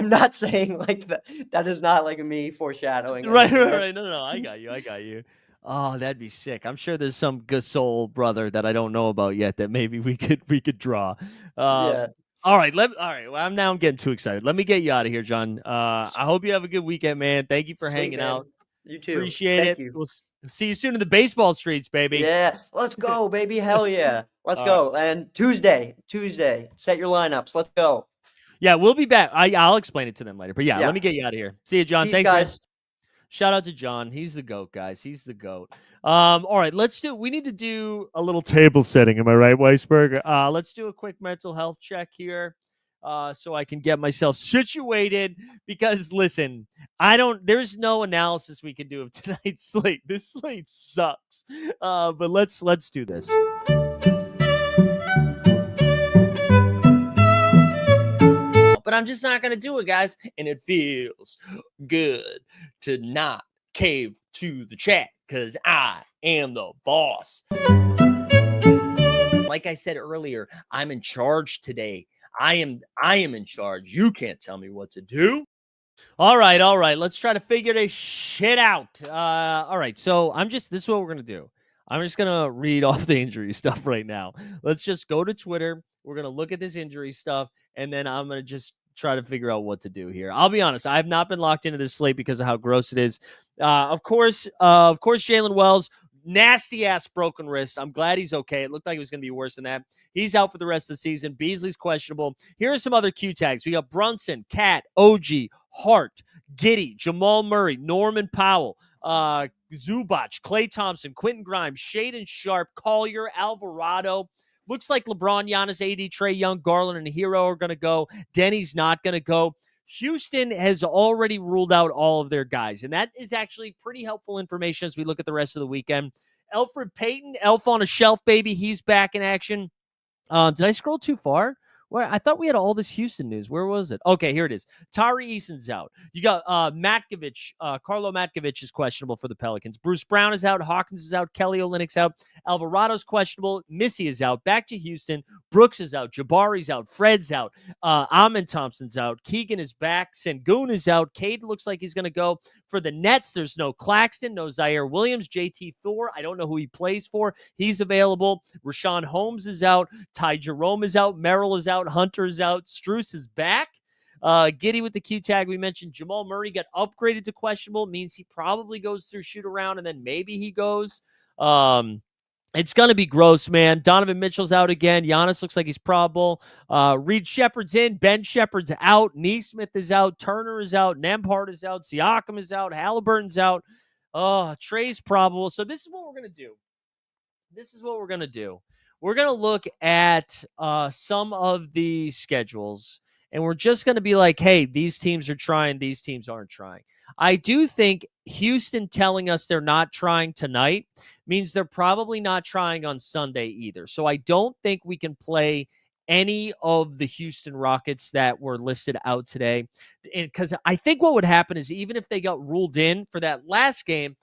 not saying like that. That is not like me foreshadowing Right, anything. right, That's right. No, no, no, I got you. I got you. Oh, that'd be sick. I'm sure there's some Gasol brother that I don't know about yet that maybe we could draw. Yeah. All right, all right. Well, I'm getting too excited. Let me get you out of here, John. S I hope you have a good weekend, man. Thank you for Sweet, hanging out. man. You too. Appreciate Thank it. you. See you soon in the baseball streets, baby. Yeah, let's go, baby. Hell yeah. Let's All right. go. And Tuesday, set your lineups. Let's go. Yeah, we'll be back. I'll explain it to them later. But yeah, let Yeah. me get you out of here. See you, John. Peace, Thanks, man. guys. Shout out to John. He's the GOAT, guys. He's the GOAT. All right, we need to do a little table setting. Am I right, Weisberg? Let's do a quick mental health check here. So I can get myself situated because listen, there's no analysis we can do of tonight's slate. This slate sucks. But let's do this. But I'm just not gonna do it, guys. And it feels good to not cave to the chat because I am the boss. Like I said earlier, I'm in charge today. I am in charge. You can't tell me what to do. All right. Let's try to figure this shit out. All right. So this is what we're gonna do. I'm just gonna read off the injury stuff right now. Let's just go to Twitter. We're gonna look at this injury stuff, and then I'm gonna just try to figure out what to do here. I'll be honest. I have not been locked into this slate because of how gross it is. Of course, Jalen Wells, nasty ass broken wrist. I'm glad he's okay. It looked like it was gonna be worse than that. He's out for the rest of the season. Beasley's questionable. Here are some other Q tags. We got Brunson, Cat, OG, Hart, Giddey, Jamal Murray, Norman Powell, Zubac, Klay Thompson, Quentin Grimes, Shaden Sharp, Collier, Alvarado. Looks like LeBron, Giannis, AD, Trey Young, Garland, and Hero are going to go. Denny's not going to go. Houston has already ruled out all of their guys, and that is actually pretty helpful information as we look at the rest of the weekend. Elfrid Payton, elf on a shelf, baby. He's back in action. Did I scroll too far? Where I thought we had all this Houston news. Where was it? Okay, here it is. Tari Eason's out. You got Matkovich. Carlo Matkovich is questionable for the Pelicans. Bruce Brown is out. Hawkins is out. Kelly Olynyk's out. Alvarado's questionable. Missy is out. Back to Houston. Brooks is out. Jabari's out. Fred's out. Amin Thompson's out. Keegan is back. Sengun is out. Cade looks like he's going to go. For the Nets, there's no Claxton, no Zaire Williams, JT Thor. I don't know who he plays for. He's available. Rashawn Holmes is out. Ty Jerome is out. Merrill is out. Hunter is out. Strus is back. Giddey with the Q tag. We mentioned Jamal Murray got upgraded to questionable. Means he probably goes through shoot around and then maybe he goes. It's going to be gross, man. Donovan Mitchell's out again. Giannis looks like he's probable. Reed Shepard's in. Ben Shepard's out. Neesmith is out. Turner is out. Nembhard is out. Siakam is out. Halliburton's out. Trey's probable. So this is what we're going to do. We're going to look at some of the schedules, and we're just going to be like, hey, these teams are trying. These teams aren't trying. I do think Houston telling us they're not trying tonight means they're probably not trying on Sunday either. So I don't think we can play any of the Houston Rockets that were listed out today. Because I think what would happen is even if they got ruled in for that last game,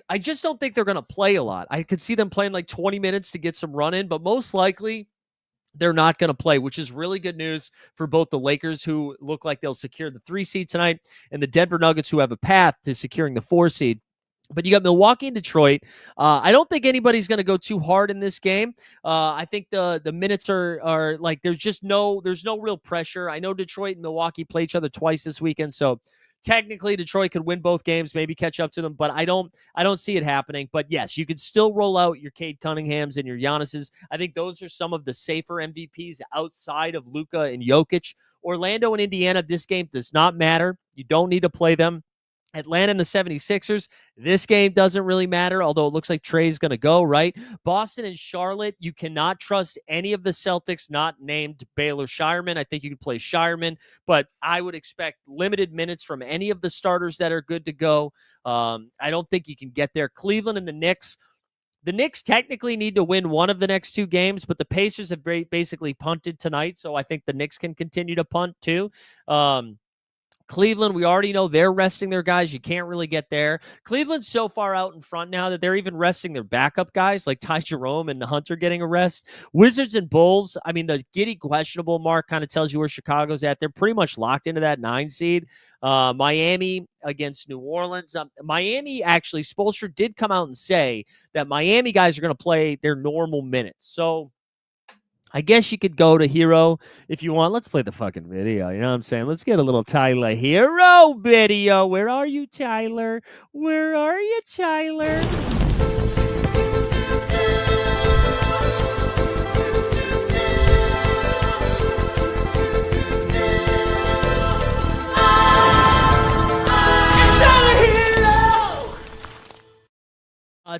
I just don't think they're going to play a lot. I could see them playing like 20 minutes to get some run in, but most likely they're not going to play, which is really good news for both the Lakers, who look like they'll secure the 3 seed tonight, and the Denver Nuggets, who have a path to securing the 4 seed. But you got Milwaukee and Detroit. I don't think anybody's going to go too hard in this game. I think the minutes are like there's no real pressure. I know Detroit and Milwaukee play each other twice this weekend, so technically Detroit could win both games, maybe catch up to them, but I don't see it happening. But yes, you could still roll out your Cade Cunninghams and your Giannis's. I think those are some of the safer MVPs outside of Luka and Jokic. Orlando and Indiana, this game does not matter. You don't need to play them. Atlanta and the 76ers, this game doesn't really matter, although it looks like Trey's going to go, right? Boston and Charlotte, you cannot trust any of the Celtics not named Baylor Shireman. I think you could play Shireman, but I would expect limited minutes from any of the starters that are good to go. I don't think you can get there. Cleveland and the Knicks technically need to win one of the next 2 games, but the Pacers have basically punted tonight, so I think the Knicks can continue to punt too. Cleveland, we already know they're resting their guys. You can't really get there. Cleveland's so far out in front now that they're even resting their backup guys like Ty Jerome and Hunter getting a rest. Wizards and Bulls, I mean, the Giddey questionable mark kind of tells you where Chicago's at. They're pretty much locked into that 9 seed. Miami against New Orleans. Miami, actually, Spoelstra did come out and say that Miami guys are going to play their normal minutes. So I guess you could go to Hero if you want. Let's play the fucking video. You know what I'm saying? Let's get a little Tyler Hero video. Where are you, Tyler? Where are you, Tyler?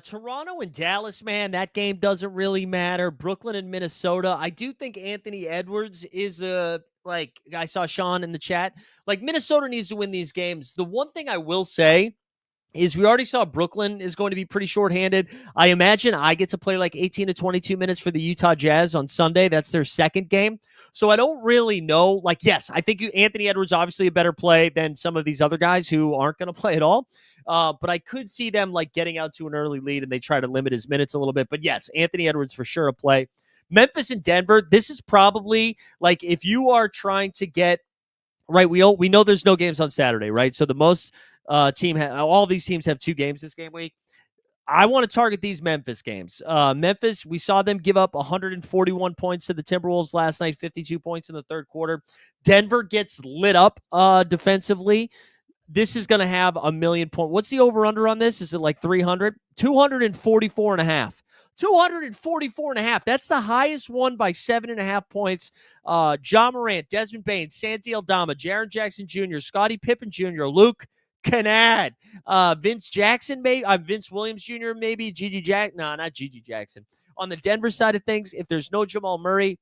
Toronto and Dallas, man, that game doesn't really matter. Brooklyn and Minnesota. I do think Anthony Edwards is like I saw Sean in the chat. Like Minnesota needs to win these games. The one thing I will say is we already saw Brooklyn is going to be pretty shorthanded. I imagine I get to play like 18 to 22 minutes for the Utah Jazz on Sunday. That's their second game. So I don't really know. Like, yes, I think Anthony Edwards obviously a better play than some of these other guys who aren't going to play at all. But I could see them like getting out to an early lead and they try to limit his minutes a little bit. But yes, Anthony Edwards for sure a play. Memphis and Denver, this is probably like if you are trying to get right, we know there's no games on Saturday, right? So the most all these teams have 2 games this game week. I want to target these Memphis games. Memphis, we saw them give up 141 points to the Timberwolves last night, 52 points in the third quarter. Denver gets lit up defensively. This is going to have a million point. What's the over-under on this? Is it like 300? 244 and a half. 244 and a half. That's the highest one by 7.5 points. Ja Morant, Desmond Bain, Santi Aldama, Jaren Jackson Jr., Scottie Pippen Jr., Luke Kennard, Vince Jackson, maybe Vince Williams Jr., maybe Gigi Jack. No, not Gigi Jackson. On the Denver side of things, if there's no Jamal Murray,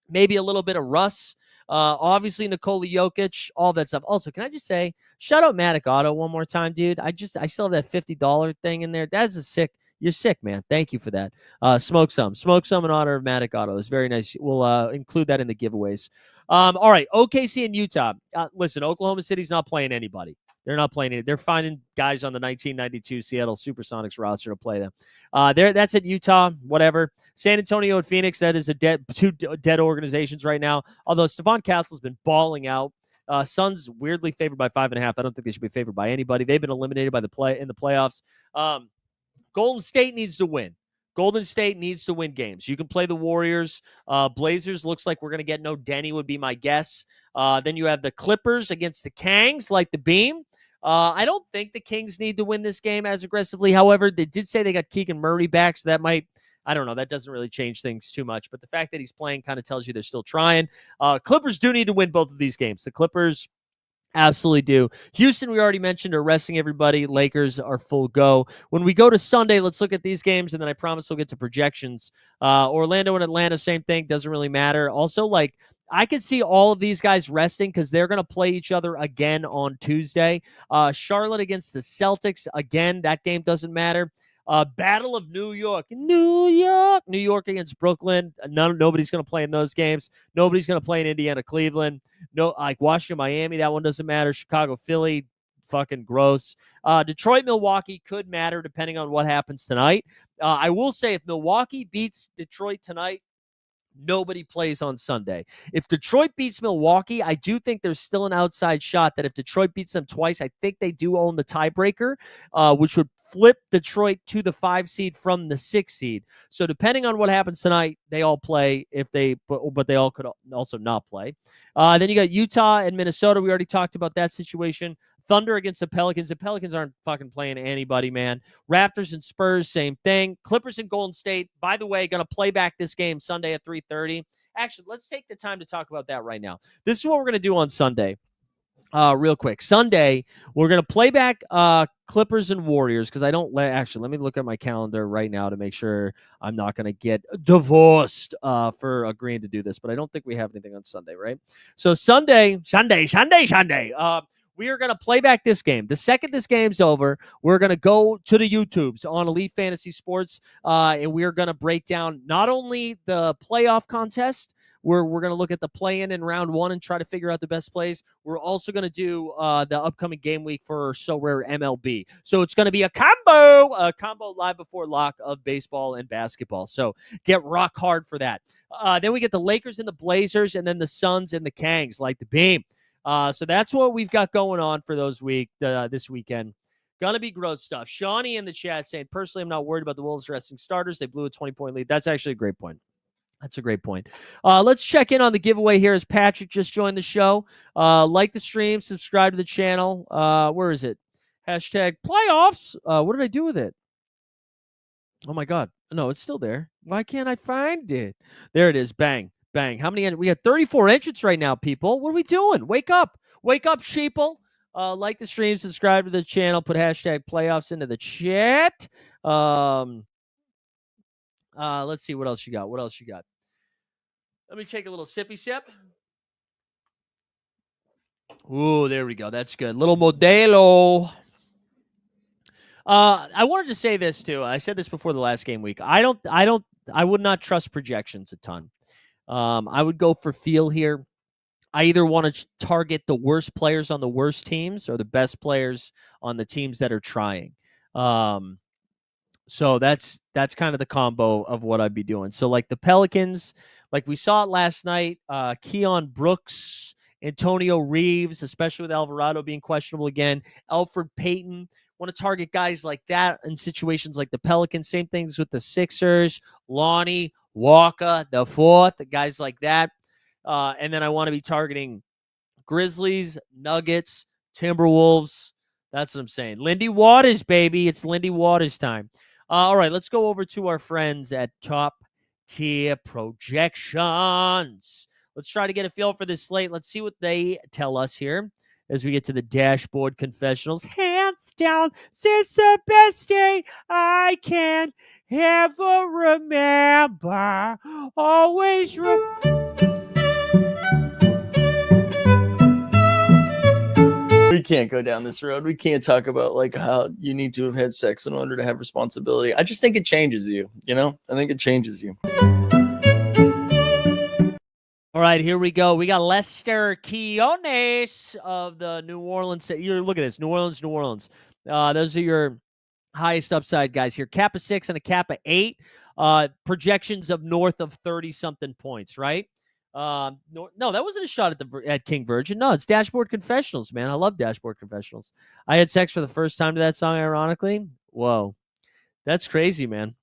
maybe a little bit of Russ. Obviously Nikola Jokic, all that stuff. Also, can I just say, shout out Matic Auto one more time, dude. I still have that $50 thing in there. That's a sick. You're sick, man. Thank you for that. Smoke some in honor of Matic Auto. It's very nice. We'll include that in the giveaways. All right, OKC and Utah. Listen, Oklahoma City's not playing anybody. They're not playing it. They're finding guys on the 1992 Seattle Supersonics roster to play them. That's at Utah, whatever. San Antonio and Phoenix, that is two dead organizations right now. Although Stephon Castle's been balling out. Suns weirdly favored by 5.5. I don't think they should be favored by anybody. They've been eliminated by the playoffs. Golden State needs to win. Golden State needs to win games. You can play the Warriors. Blazers looks like we're going to get no Denny would be my guess. Then you have the Clippers against the Kangs, like the Beam. I don't think the Kings need to win this game as aggressively. However, they did say they got Keegan Murray back, so that might, I don't know, that doesn't really change things too much. But the fact that he's playing kind of tells you they're still trying. Clippers do need to win both of these games. The Clippers absolutely do. Houston, we already mentioned, are resting everybody. Lakers are full go. When we go to Sunday, let's look at these games, and then I promise we'll get to projections. Orlando and Atlanta, same thing. Doesn't really matter. Also, like, I could see all of these guys resting because they're going to play each other again on Tuesday. Charlotte against the Celtics, again, that game doesn't matter. Battle of New York. New York against Brooklyn. Nobody's going to play in those games. Nobody's going to play in Indiana, Cleveland. No, like Washington, Miami, that one doesn't matter. Chicago, Philly, fucking gross. Detroit, Milwaukee could matter depending on what happens tonight. I will say if Milwaukee beats Detroit tonight, nobody plays on Sunday. If Detroit beats Milwaukee, I do think there's still an outside shot that if Detroit beats them twice, I think they do own the tiebreaker, which would flip Detroit to the 5 seed from the 6 seed. So depending on what happens tonight, they all play but they all could also not play. Then you got Utah and Minnesota. We already talked about that situation. Thunder against the Pelicans. The Pelicans aren't fucking playing anybody, man. Raptors and Spurs, same thing. Clippers and Golden State, by the way, going to play back this game Sunday at 3:30. Actually, let's take the time to talk about that right now. This is what we're going to do on Sunday. Real quick. Sunday, we're going to play back Clippers and Warriors because let me look at my calendar right now to make sure I'm not going to get divorced for agreeing to do this, but I don't think we have anything on Sunday, right? So Sunday. We are going to play back this game. The second this game's over, we're going to go to the YouTubes on Elite Fantasy Sports, and we are going to break down not only the playoff contest, We're going to look at the play-in in round 1 and try to figure out the best plays. We're also going to do the upcoming game week for So Rare MLB. So it's going to be a combo live before lock of baseball and basketball. So get rock hard for that. Then we get the Lakers and the Blazers, and then the Suns and the Kangs, like the beam. So that's what we've got going on for this weekend. Gonna be gross stuff. Shawnee in the chat saying, personally, I'm not worried about the Wolves resting starters. They blew a 20-point lead. That's actually a great point. That's a great point. Let's check in on the giveaway here as Patrick just joined the show. Like the stream, subscribe to the channel. Where is it? Hashtag playoffs. What did I do with it? Oh my God. No, it's still there. Why can't I find it? There it is. Bang. Bang. How many? We got 34 entrants right now, people. What are we doing? Wake up. Wake up, sheeple. Like the stream, subscribe to the channel, put hashtag playoffs into the chat. Let's see what else you got. What else you got? Let me take a little sippy sip. Ooh, there we go. That's good. Little Modelo. I wanted to say this too. I said this before the last game week. I would not trust projections a ton. I would go for feel here. I either want to target the worst players on the worst teams or the best players on the teams that are trying. So that's kind of the combo of what I'd be doing. So like the Pelicans, like we saw it last night, Keon Brooks, Antonio Reeves, especially with Alvarado being questionable again, Elfrid Payton. Want to target guys like that in situations like the Pelicans. Same things with the Sixers, Lonnie, Walker, the fourth, guys like that. And then I want to be targeting Grizzlies, Nuggets, Timberwolves. That's what I'm saying. Lindy Waters, baby. It's Lindy Waters time. All right, let's go over to our friends at Top Tier Projections. Let's try to get a feel for this slate. Let's see what they tell us here as we get to the dashboard confessionals. Hands down, since the best day I can ever remember. Always We can't go down this road. We can't talk about like how you need to have had sex in order to have responsibility. I just think it changes you, I think it changes you. All right, here we go. We got Lester Quiones of the New Orleans. Look at this, New Orleans. Those are your highest upside guys here. Kappa 6 and a Kappa 8. Projections of north of 30-something points, right? No, that wasn't a shot at King Virgin. No, it's Dashboard Confessionals, man. I love Dashboard Confessionals. I had sex for the first time to that song, ironically. Whoa. That's crazy, man.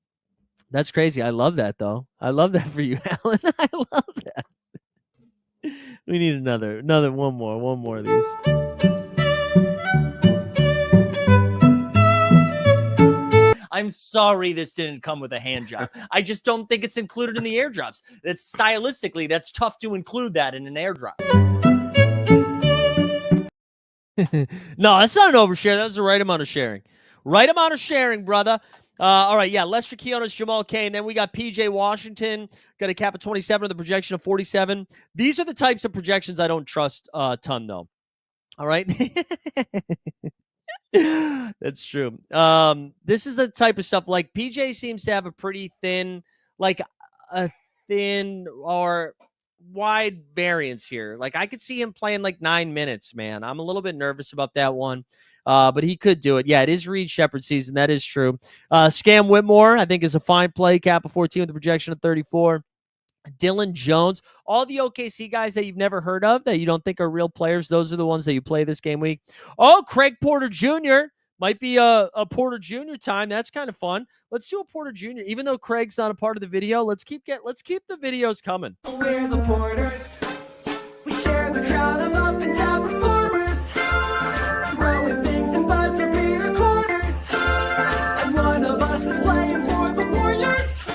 That's crazy. I love that, though. I love that for you, Alan. I love that. We need another one more of these. I'm sorry this didn't come with a hand job. I just don't think it's included in the airdrops. That's stylistically, that's tough to include that in an airdrop. No, that's not an overshare. That was the right amount of sharing. Right amount of sharing, brother. All right, yeah, Lester Quiones, Jamal Kane. Then we got PJ Washington, got a cap of 27 with a projection of 47. These are the types of projections I don't trust a ton, though. All right? That's true. This is the type of stuff, like PJ seems to have a pretty thin or wide variance here. Like I could see him playing like 9 minutes, man. I'm a little bit nervous about that one. But he could do it. Yeah, it is Reed Shepherd season. That is true. Scam Whitmore, I think, is a fine play. Cap of 14 with a projection of 34. Dylan Jones, all the OKC guys that you've never heard of that you don't think are real players, those are the ones that you play this game week. Oh, Craig Porter Jr. Might be a Porter Jr. time. That's kind of fun. Let's do a Porter Jr. Even though Craig's not a part of the video, let's keep the videos coming. We're the Porters. We share the crowd of up and down performers, throwing things and buzzer beater corners. And one of us is playing for the Warriors.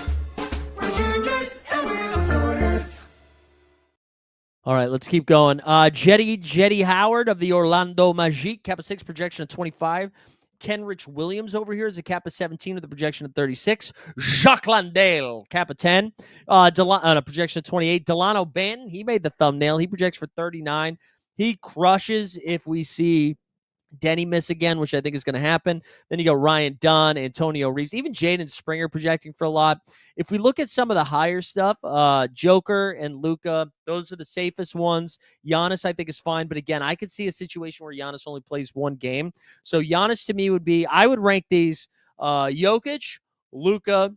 We're juniors and we're the Porters. All right, let's keep going. Jetty Howard of the Orlando Magic, Kappa 6, projection of 25. Kenrich Williams over here is a Kappa 17 with a projection of 36. Jacques Landale, Kappa 10, a projection of 28. Delano Banton, he made the thumbnail. He projects for 39. He crushes if we see Denny miss again, which I think is going to happen. Then you go Ryan Dunn, Antonio Reeves, even Jaden Springer projecting for a lot. If we look at some of the higher stuff, Joker and Luka, those are the safest ones. Giannis, I think, is fine. But again, I could see a situation where Giannis only plays one game. So Giannis to me would be, I would rank these Jokic, Luka,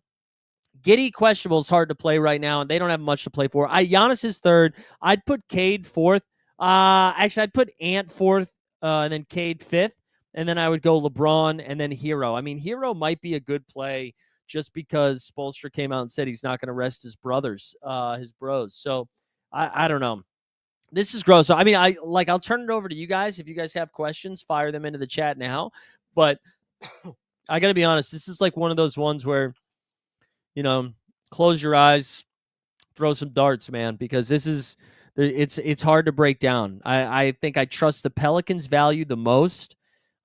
Giddey questionable is hard to play right now, and they don't have much to play for. Giannis is third. I'd put Cade fourth. Actually, I'd put Ant fourth, and then Cade fifth, and then I would go LeBron and then Hero. I mean, Hero might be a good play just because Spoelstra came out and said he's not going to rest his brothers, his bros. So I don't know. This is gross. So I mean, I'll turn it over to you guys. If you guys have questions, fire them into the chat now. But I got to be honest, this is like one of those ones where, close your eyes, throw some darts, man, because it's hard to break down. I think I trust the Pelicans value the most.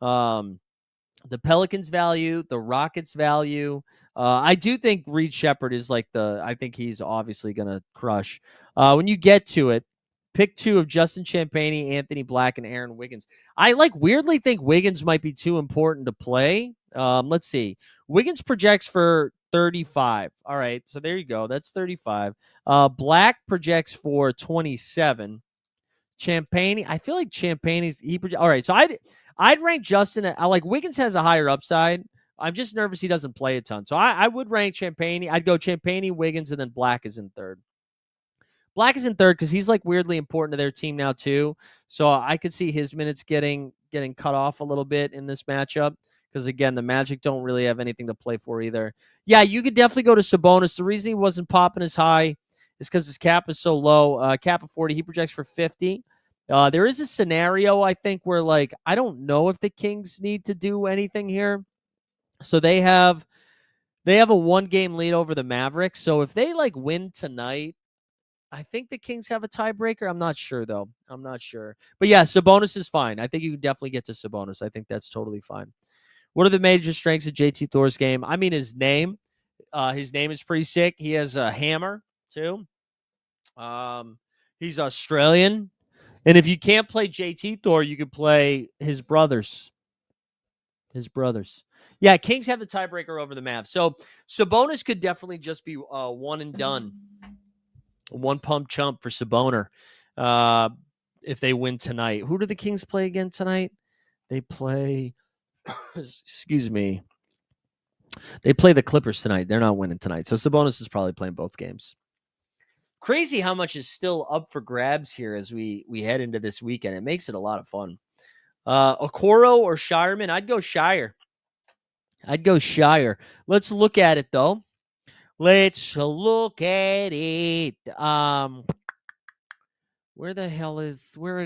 The Pelicans value, the Rockets value. I do think Reed Shepherd is I think he's obviously going to crush. When you get to it, pick two of Justin Champagnie, Anthony Black, and Aaron Wiggins. I weirdly think Wiggins might be too important to play. Let's see. Wiggins projects for 35. All right, so there you go. That's 35. Black projects for 27. Champagnie, I feel like Champagnie's all right. So I'd rank Justin. Wiggins has a higher upside. I'm just nervous he doesn't play a ton. So I would rank Champagnie. I'd go Champagnie, Wiggins, and then Black is in third. Black is in third because he's weirdly important to their team now too. So I could see his minutes getting cut off a little bit in this matchup because again, the Magic don't really have anything to play for either. Yeah, you could definitely go to Sabonis. The reason he wasn't popping as high is because his cap is so low. Cap of 40, he projects for 50. There is a scenario I think where I don't know if the Kings need to do anything here. So they have a 1-game lead over the Mavericks. So if they win tonight, I think the Kings have a tiebreaker. I'm not sure, though. I'm not sure. But, yeah, Sabonis is fine. I think you can definitely get to Sabonis. I think that's totally fine. What are the major strengths of JT Thor's game? I mean, his name. His name is pretty sick. He has a hammer, too. He's Australian. And if you can't play JT Thor, you can play his brothers. Yeah, Kings have the tiebreaker over the Mavs. So Sabonis could definitely just be one and done. One pump chump for Saboner if they win tonight. Who do the Kings play again tonight? They play, excuse me. They play the Clippers tonight. They're not winning tonight. So Sabonis is probably playing both games. Crazy how much is still up for grabs here as we head into this weekend. It makes it a lot of fun. Okoro or Shireman? I'd go Shire. Let's look at it, though. Let's look at it. Where it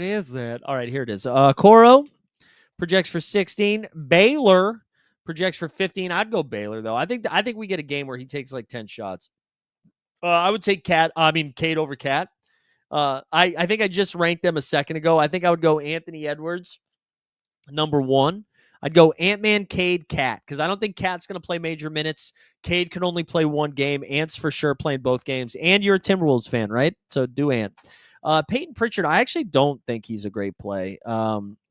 is at? All right, here it is. Okoro projects for 16. Baylor projects for 15. I'd go Baylor, though. I think we get a game where he takes 10 shots. I would take Cade over Cat. I think I just ranked them a second ago. I think I would go Anthony Edwards, number 1. I'd go Ant-Man, Cade, Cat, because I don't think Cat's going to play major minutes. Cade can only play one game. Ant's for sure playing both games. And you're a Timberwolves fan, right? So do Ant. Peyton Pritchard, I actually don't think he's a great play.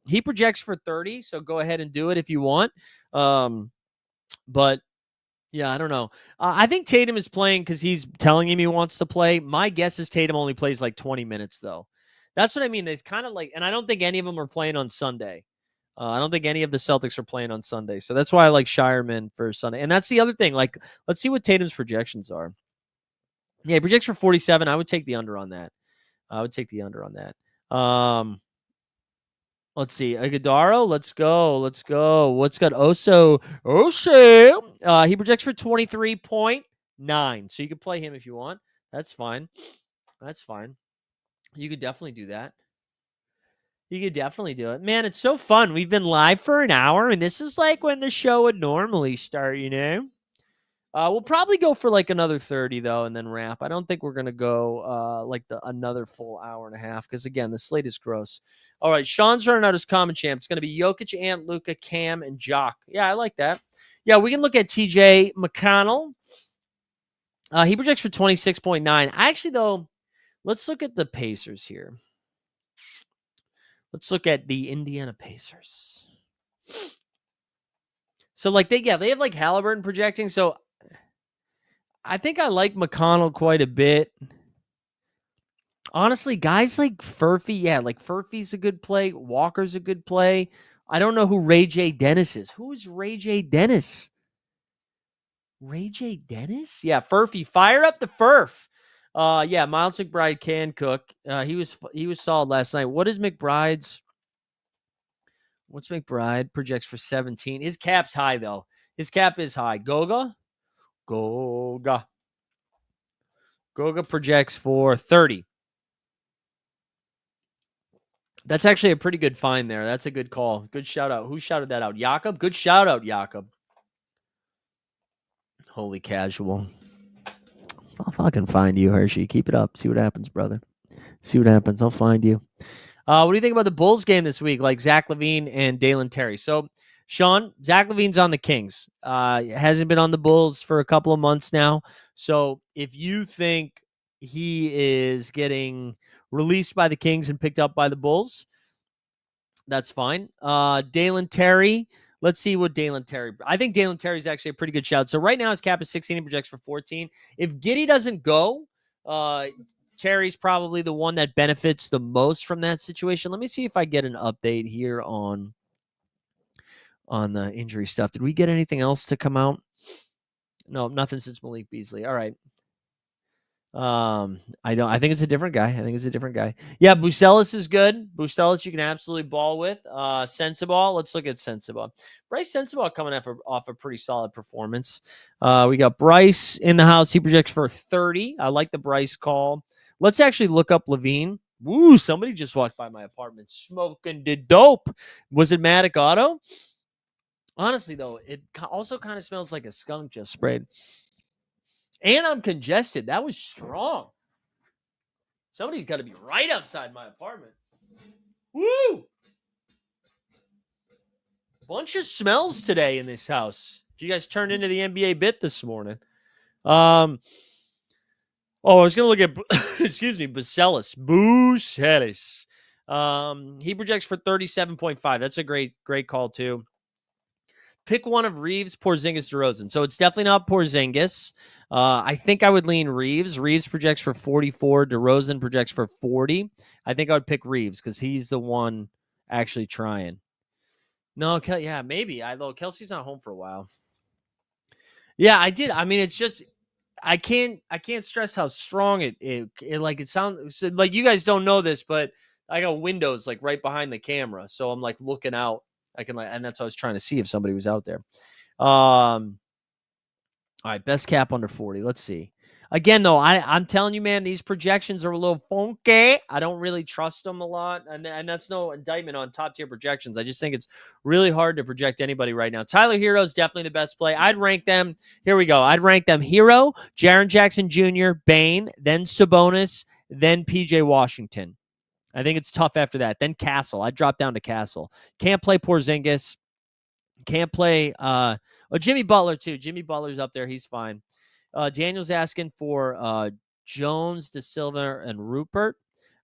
He projects for 30, so go ahead and do it if you want. But yeah, I don't know. I think Tatum is playing because he's telling him he wants to play. My guess is Tatum only plays 20 minutes, though. That's what I mean. It's kind of and I don't think any of them are playing on Sunday. I don't think any of the Celtics are playing on Sunday. So that's why I like Shireman for Sunday. And that's the other thing. Let's see what Tatum's projections are. Yeah, he projects for 47. I would take the under on that. Let's see. Iguodaro, let's go. What's got Oso? He projects for 23.9. So you can play him if you want. That's fine. You could definitely do that. You could definitely do it. Man, it's so fun. We've been live for an hour, and this is when the show would normally start, We'll probably go for another 30, though, and then wrap. I don't think we're going to go another full hour and a half because, again, the slate is gross. All right, Sean's running out his common champ. It's going to be Jokic, Ant, Luka, Cam, and Jock. Yeah, I like that. Yeah, we can look at TJ McConnell. He projects for 26.9. Actually, though, let's look at the Pacers here. Let's look at the Indiana Pacers. So like they have like Halliburton projecting. So I think I like McConnell quite a bit. Honestly, guys like Furphy, like Furphy's a good play. Walker's a good play. I don't know who Ray J. Dennis is. Who is Ray J. Dennis? Ray J. Dennis? Yeah, Furphy. Fire up the Furf. Yeah, Miles McBride can cook. He was solid last night. What's McBride projects for 17? His cap's high though. His cap is high. Goga projects for 30. That's actually a pretty good find there. That's a good call. Good shout out. Who shouted that out? Jakob? Good shout out, Jakob. Holy casual. I'll fucking find you, Hershey. Keep it up. See what happens, brother. See what happens. I'll find you. What do you think about the Bulls game this week? Like Zach LaVine and Dalen Terry. So, Sean, Zach LaVine's on the Kings. Hasn't been on the Bulls for a couple of months now. So, if you think he is getting released by the Kings and picked up by the Bulls, that's fine. Dalen Terry. Let's see what Dalen Terry. I think Dalen Terry is actually a pretty good shout. So right now his cap is 16. He projects for 14. If Giddey doesn't go, Terry's probably the one that benefits the most from that situation. Let me see if I get an update here on the injury stuff. Did we get anything else to come out? No, nothing since Malik Beasley. All right. I think it's a different guy. Yeah, Bucelis is good. Bucelis you can absolutely ball with. Sensabaugh, let's look at Sensabaugh. Bryce Sensabaugh coming off a pretty solid performance. We got Bryce in the house. He projects for 30. I like the Bryce call. Let's actually look up Levine. Woo, somebody just walked by my apartment smoking the dope. Was it Matic Auto? Honestly, though, it also kind of smells like a skunk just sprayed. And I'm congested. That was strong. Somebody's got to be right outside my apartment. Woo! Bunch of smells today in this house. If you guys turned into the NBA bit this morning. I was going to look at, excuse me, Bucelis. He projects for 37.5. That's a great call, too. Pick one of Reeves, Porzingis, DeRozan. So it's definitely not Porzingis. I think I would lean Reeves. Reeves projects for 44. DeRozan projects for 40. I think I would pick Reeves because he's the one actually trying. No, yeah, maybe. Although Kelsey's not home for a while. Yeah, I did. I mean, it's just I can't stress how strong it like it sounds like you guys don't know this, but I got windows like right behind the camera, so I'm like looking out. I can and that's what I was trying to see if somebody was out there. All right, best cap under 40. Let's see. Again, though, I'm telling you, man, these projections are a little funky. I don't really trust them a lot, and that's no indictment on top tier projections. I just think it's really hard to project anybody right now. Tyler Hero is definitely the best play. I'd rank them. Here we go. I'd rank them Hero, Jaren Jackson Jr., Bane, then Sabonis, then PJ Washington. I think it's tough after that. Then Castle. I'd drop down to Castle. Can't play Porzingis. Can't play Jimmy Butler, too. Jimmy Butler's up there. He's fine. Daniel's asking for Jones, De Silva, and Rupert.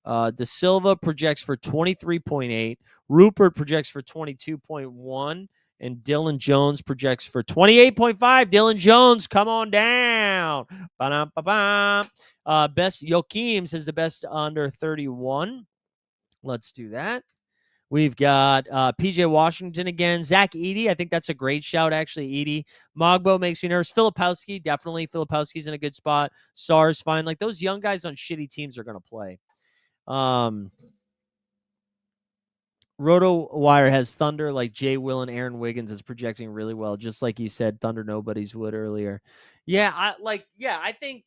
De Silva projects for 23.8. Rupert projects for 22.1. And Dylan Jones projects for 28.5. Dylan Jones, come on down. Best Joakim says the best under 31. Let's do that. We've got PJ Washington again. Zach Edey. I think that's a great shout, actually. Edey. Mogbo makes me nervous. Filipowski, definitely. Filipowski's in a good spot. Sar's fine. Like those young guys on shitty teams are going to play. RotoWire has Thunder like Jay Will and Aaron Wiggins is projecting really well, just like you said. Thunder nobodies would earlier. Yeah, I think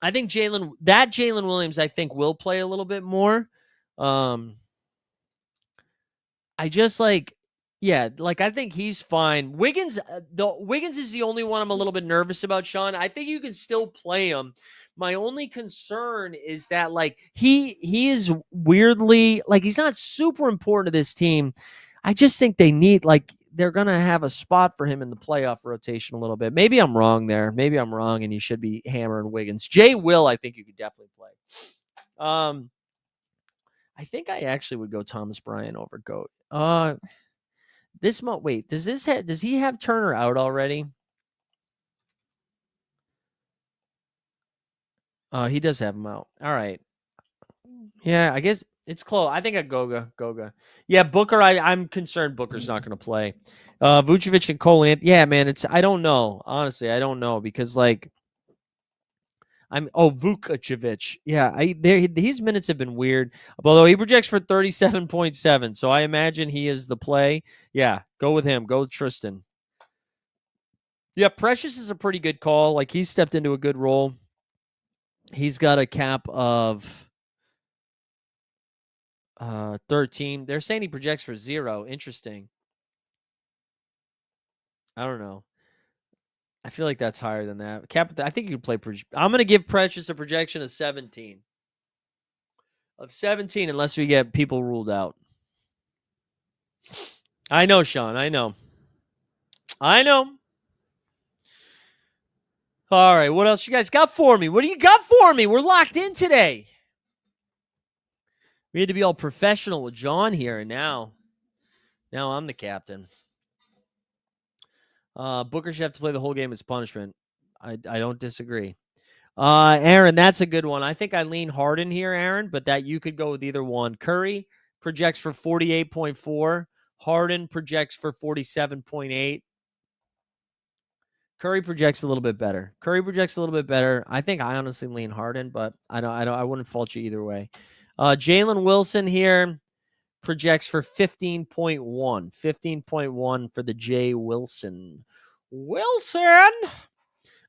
Jalen Williams, I think, will play a little bit more. I just I think he's fine. Wiggins is the only one I'm a little bit nervous about, Sean. I think you can still play him. My only concern is that he is weirdly he's not super important to this team. I just think they need they're going to have a spot for him in the playoff rotation a little bit. Maybe I'm wrong there. Maybe I'm wrong and you should be hammering Wiggins. Jay Will, I think you could definitely play. I think I actually would go Thomas Bryant over Goat. Wait, does he have Turner out already? He does have him out. All right. Yeah, I guess it's close. I think Goga. Yeah, Booker. I'm concerned Booker's not going to play. Vucevic and Cole. Yeah, man. I don't know. Honestly, I don't know because Vucevic. Yeah, his minutes have been weird. Although he projects for 37.7, so I imagine he is the play. Yeah, go with him. Go with Tristan. Yeah, Precious is a pretty good call. Like he's stepped into a good role. He's got a cap of 13. They're saying he projects for 0. Interesting. I don't know. I feel like that's higher than that. I think you can play. I'm going to give Precious a projection of 17. Of 17, unless we get people ruled out. I know, Sean. I know. All right. What else you guys got for me? What do you got for me? We're locked in today. We had to be all professional with John here, and now I'm the captain. Booker should have to play the whole game as punishment. I don't disagree. Aaron, that's a good one. I think I lean Harden here, Aaron, but that you could go with either one. Curry projects for 48.4. Harden projects for 47.8. Curry projects a little bit better. I think I honestly lean Harden, but I wouldn't fault you either way. Jalen Wilson here projects for 15.1. 15.1 for the J. Wilson.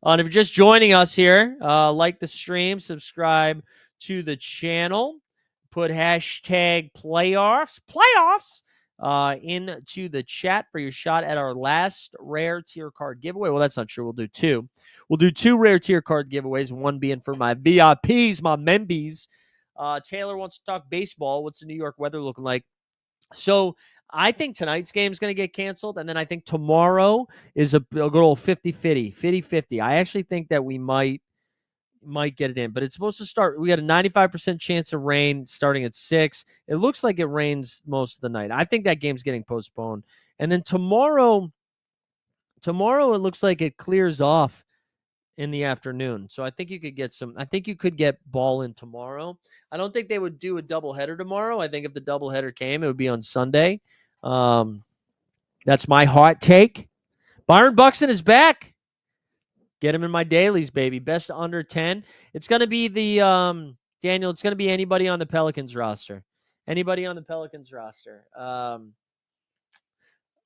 And if you're just joining us here, like the stream, subscribe to the channel, put hashtag playoffs into the chat for your shot at our last rare tier card giveaway. Well, that's not true. We'll do 2. We'll do 2 rare tier card giveaways, one being for my VIPs, my membies. Taylor wants to talk baseball. What's the New York weather looking like? So I think tonight's game is going to get canceled, and then I think tomorrow is a good old 50-50. I actually think that we might get it in, but it's supposed to start. We got a 95% chance of rain starting at 6. It looks like it rains most of the night. I think that game's getting postponed. And then tomorrow it looks like it clears off in the afternoon. So I think you could get ball in tomorrow. I don't think they would do a doubleheader tomorrow. I think if the doubleheader came, it would be on Sunday. That's my hot take. Byron Buxton is back. Get him in my dailies, baby. Best under 10. It's going to be Daniel, it's going to be anybody on the Pelicans roster.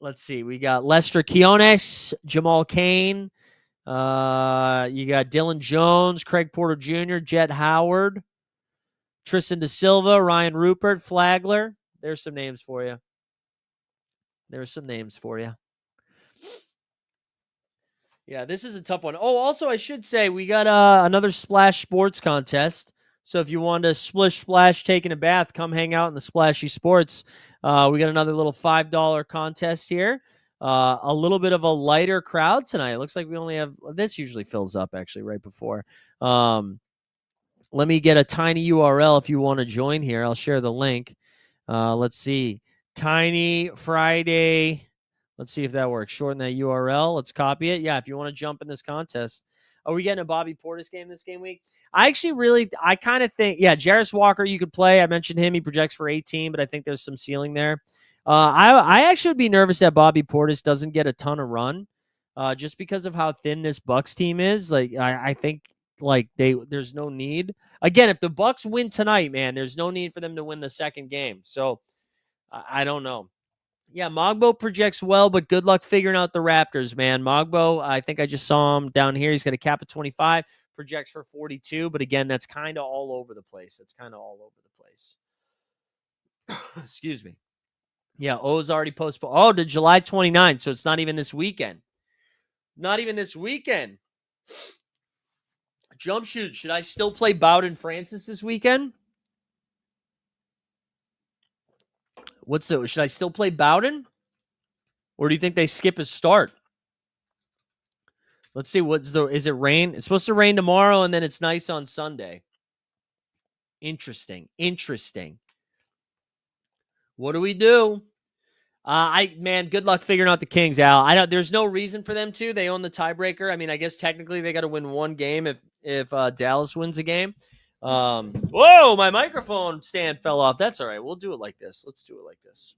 Let's see. We got Lester Quiones, Jamal Cain. You got Dylan Jones, Craig Porter Jr., Jet Howard, Tristan Da Silva, Ryan Rupert, Flagler. There's some names for you. Yeah, this is a tough one. Oh, also, I should say we got another Splash Sports contest. So if you want to splish splash taking a bath, come hang out in the Splashy Sports. We got another little $5 contest here. A little bit of a lighter crowd tonight. It looks like we only have this usually fills up actually right before. Let me get a tiny URL if you want to join here. I'll share the link. Let's see. Tiny Friday. Let's see if that works. Shorten that URL. Let's copy it. Yeah, if you want to jump in this contest. Are we getting a Bobby Portis game this game week? I kind of think, Jarris Walker, you could play. I mentioned him. He projects for 18, but I think there's some ceiling there. I actually would be nervous that Bobby Portis doesn't get a ton of run just because of how thin this Bucks team is. Like, I think there's no need. Again, if the Bucks win tonight, man, there's no need for them to win the second game. So I don't know. Yeah, Mogbo projects well, but good luck figuring out the Raptors, man. Mogbo, I think I just saw him down here. He's got a cap of 25, projects for 42, but again, that's kind of all over the place. Excuse me. Yeah, O's already postponed. Oh, to July 29th, so it's not even this weekend. Jump shoot. Should I still play Bowden Francis this weekend? Should I still play Bowden? Or do you think they skip his start? Let's see. Is it rain? It's supposed to rain tomorrow and then it's nice on Sunday. Interesting. What do we do? Good luck figuring out the Kings, Al. There's no reason for them to. They own the tiebreaker. I mean, I guess technically they got to win one game if Dallas wins a game. Whoa, my microphone stand fell off. That's all right. We'll do it like this. Let's do it like this.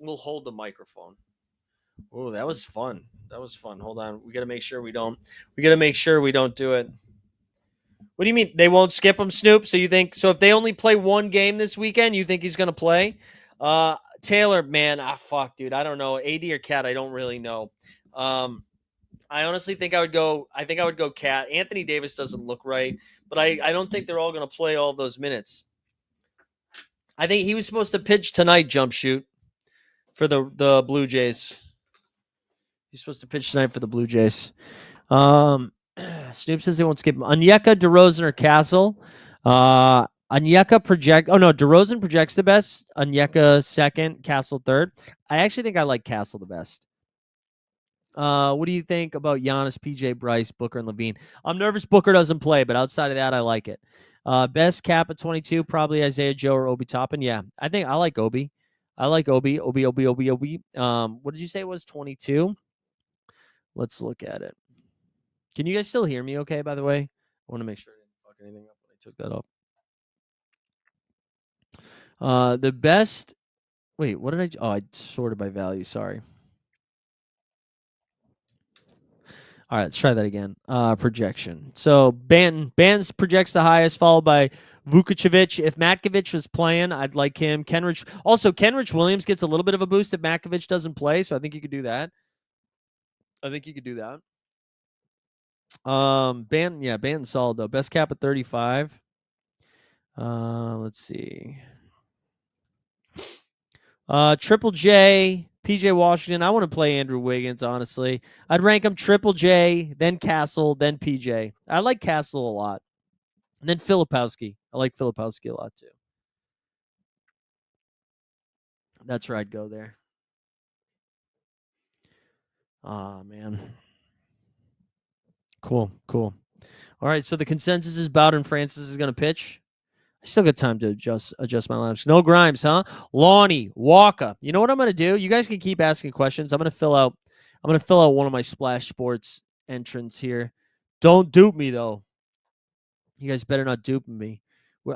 We'll hold the microphone. Oh, that was fun. That was fun. Hold on. We got to make sure we don't do it. What do you mean? They won't skip him, Snoop? So you think so if they only play one game this weekend, you think he's going to play? Taylor, man, fuck, dude. I don't know. AD or Cat, I don't really know. I honestly think I would go Cat. Anthony Davis doesn't look right, but I don't think they're all going to play all of those minutes. I think he was supposed to pitch tonight, jump shoot, for the Blue Jays. He's supposed to pitch tonight for the Blue Jays. Snoop says they won't skip him. Onyeka, DeRozan, or Castle. Onyeka DeRozan projects the best. Onyeka second, Castle third. I actually think I like Castle the best. What do you think about Giannis, PJ, Bryce, Booker, and Levine? I'm nervous Booker doesn't play, but outside of that, I like it. Best cap at 22, probably Isaiah Joe or Obi Toppin. Yeah, I think I like Obi. I like Obi. What did you say it was 22? Let's look at it. Can you guys still hear me okay, by the way? I want to make sure I didn't fuck anything up when I took that off. The best... Wait, what did I sorted by value. Sorry. All right, let's try that again. Projection. So Bands projects the highest, followed by Vukovic. If Matkovic was playing, I'd like him. Kenrich Williams gets a little bit of a boost if Matkovic doesn't play, so I think you could do that. Banton's solid though. Best cap at 35. Let's see. Triple J, PJ Washington. I want to play Andrew Wiggins, honestly. I'd rank him Triple J, then Castle, then PJ. I like Castle a lot. And then Filipowski. I like Filipowski a lot too. That's where I'd go there. Oh, man. Cool. All right, so the consensus is Bowden Francis is going to pitch. I still got time to adjust my lineups. No Grimes, huh? Lonnie, Walker. You know what I'm going to do? You guys can keep asking questions. I'm going to fill out one of my Splash Sports entrants here. Don't dupe me, though. You guys better not dupe me.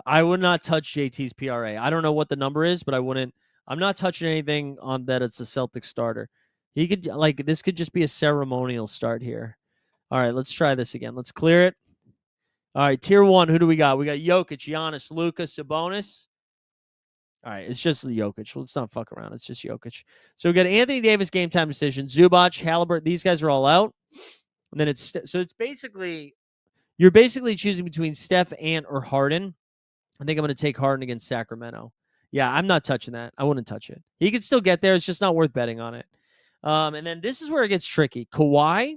I would not touch JT's PRA. I don't know what the number is, but I wouldn't. I'm not touching anything on that it's a Celtic starter. He could, this could just be a ceremonial start here. All right, let's try this again. Let's clear it. All right, tier 1, who do we got? We got Jokic, Giannis, Luka, Sabonis. All right, it's just the Jokic. Let's not fuck around. It's just Jokic. So we got Anthony Davis game time decision, Zubac, Halliburton. These guys are all out. And then it's basically, you're basically choosing between Steph, Ant, or Harden. I think I'm going to take Harden against Sacramento. Yeah, I'm not touching that. I wouldn't touch it. He could still get there. It's just not worth betting on it. And then this is where it gets tricky. Kawhi,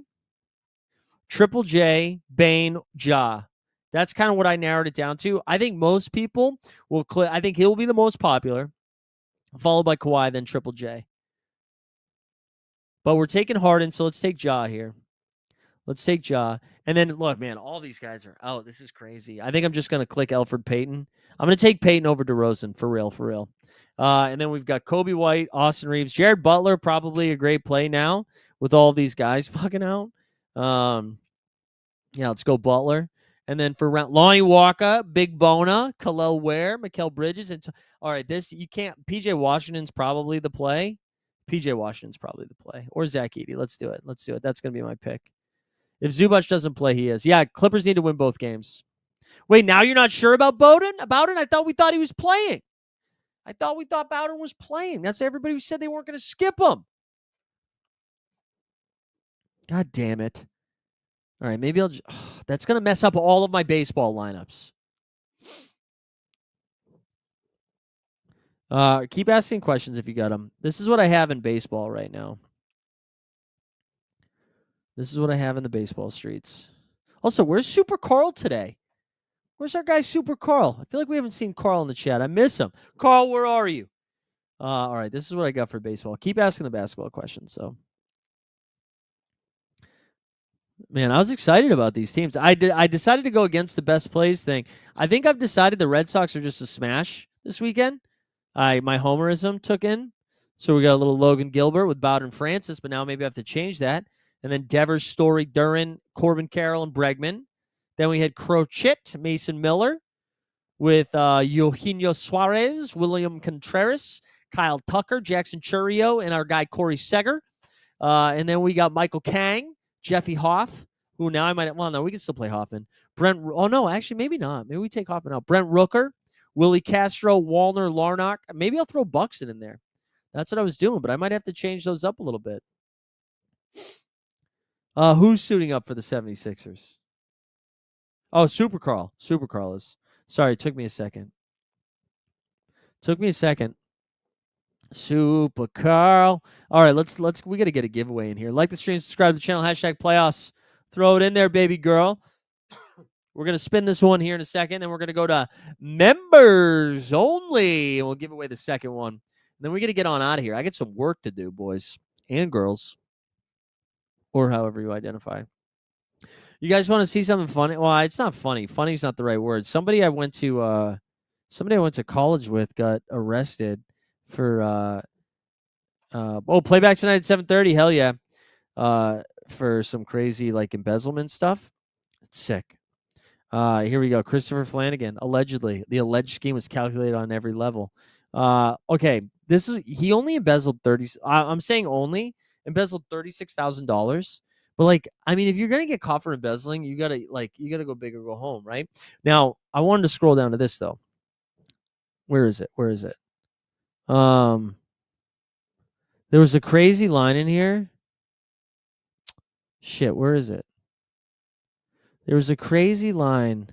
Triple J, Bane, Ja. That's kind of what I narrowed it down to. I think most people will I think he'll be the most popular, followed by Kawhi, then Triple J. But we're taking Harden, so let's take Ja here. Let's take Ja. And then, look, man, all these guys are out. This is crazy. I think I'm just going to click Elfrid Payton. I'm going to take Payton over DeRozan, for real. And then we've got Kobe White, Austin Reeves, Jared Butler, probably a great play now with all these guys fucking out. Yeah, let's go Butler. And then for round, Lonnie Walker, Big Bona, Khalil Ware, Mikal Bridges. And all right, this you can't. PJ Washington's probably the play. Or Zach Edey. Let's do it. That's going to be my pick. If Zubac doesn't play, he is. Yeah, Clippers need to win both games. Wait, now you're not sure about Bowden? I thought we thought he was playing. I thought Bowden was playing. That's everybody who said they weren't going to skip him. God damn it. All right, maybe that's going to mess up all of my baseball lineups. Keep asking questions if you got them. This is what I have in baseball right now. This is what I have in the baseball streets. Also, where's Super Carl today? Where's our guy Super Carl? I feel like we haven't seen Carl in the chat. I miss him. Carl, where are you? All right, this is what I got for baseball. Keep asking the basketball questions, so. Man, I was excited about these teams. I decided to go against the best plays thing. I think I've decided the Red Sox are just a smash this weekend. My homerism took in. So we got a little Logan Gilbert with Bowden Francis, but now maybe I have to change that. And then Devers, Story, Duran, Corbin Carroll, and Bregman. Then we had Crochet, Mason Miller with Eugenio Suarez, William Contreras, Kyle Tucker, Jackson Churio, and our guy Corey Seger. And then we got Michael Kang, Jeffy Hoff, who now I might, well, no, we can still play Hoffman. Brent, oh, no, actually, maybe not. Maybe we take Hoffman out. Brent Rooker, Willie Castro, Wallner, Larnock. Maybe I'll throw Buxton in there. That's what I was doing, but I might have to change those up a little bit. Who's suiting up for the 76ers? Oh, Super Carl. Super Carl is. Sorry, it took me a second. Super Carl. All right, let's we got to get a giveaway in here. Like the stream, subscribe to the channel, #playoffs. Throw it in there, baby girl. We're going to spin this one here in a second, and we're going to go to members only, and we'll give away the second one. And then we got to get on out of here. I got some work to do, boys and girls, or however you identify. You guys want to see something funny? Well, it's not funny. Funny's not the right word. Somebody I went to college with got arrested for playback tonight at 7:30. Hell yeah. For some crazy like embezzlement stuff. It's sick. Here we go. Christopher Flanagan. Allegedly, the alleged scheme was calculated on every level. Okay, he only embezzled 30. I'm saying only embezzled $36,000. But like, I mean, if you're gonna get caught for embezzling, you gotta go big or go home, right? Now, I wanted to scroll down to this though. Where is it? There was a crazy line in here. Shit, where is it? There was a crazy line.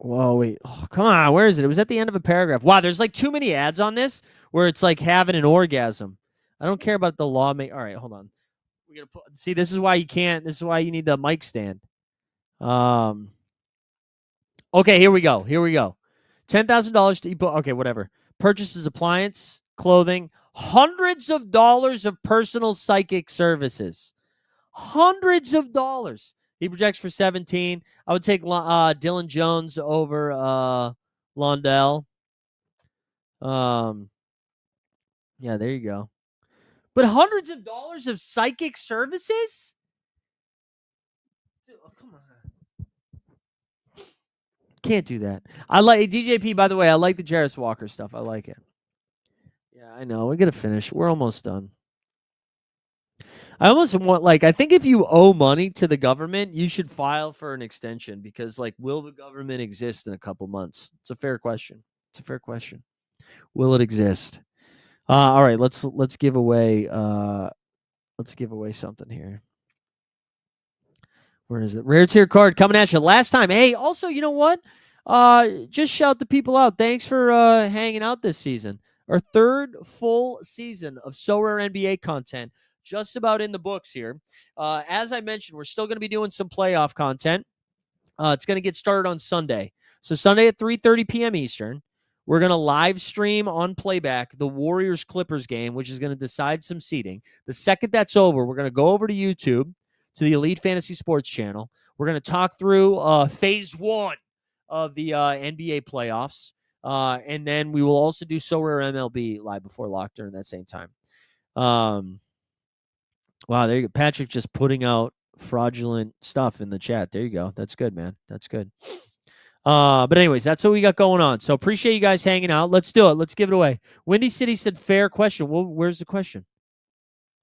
Whoa, wait. Oh, come on. Where is it? It was at the end of a paragraph. Wow, there's like too many ads on this where it's like having an orgasm. I don't care about the law. All right, hold on. We gotta see. This is why you can't. This is why you need the mic stand. Okay, here we go. $10,000 to okay, whatever. Purchases appliance, clothing, hundreds of dollars of personal psychic services. Hundreds of dollars. He projects for 17. I would take Dylan Jones over Londell. Yeah, there you go. But hundreds of dollars of psychic services? Dude, oh, come on. Can't do that. I like DJP, by the way. I like the Jarris Walker stuff. I like it. Yeah, I know. We got to finish. We're almost done. I almost want, I think if you owe money to the government, you should file for an extension because, will the government exist in a couple months? It's a fair question. Will it exist? All right, let's give away something here. Where is it? Rare tier card coming at you last time. Hey, also, you know what? Just shout the people out. Thanks for hanging out this season. Our third full season of Sorare NBA content. Just about in the books here. As I mentioned, we're still going to be doing some playoff content. It's going to get started on Sunday. So Sunday at 3:30 p.m. Eastern, we're going to live stream on playback the Warriors-Clippers game, which is going to decide some seeding. The second that's over, we're going to go over to YouTube, to the Elite Fantasy Sports channel. We're going to talk through phase 1 of the NBA playoffs. And then we will also do Sorare MLB live before lock during that same time. Wow, there you go. Patrick just putting out fraudulent stuff in the chat. There you go. That's good, man. That's good. But anyways, that's what we got going on. So appreciate you guys hanging out. Let's do it. Let's give it away. Windy City said fair question. Well, where's the question?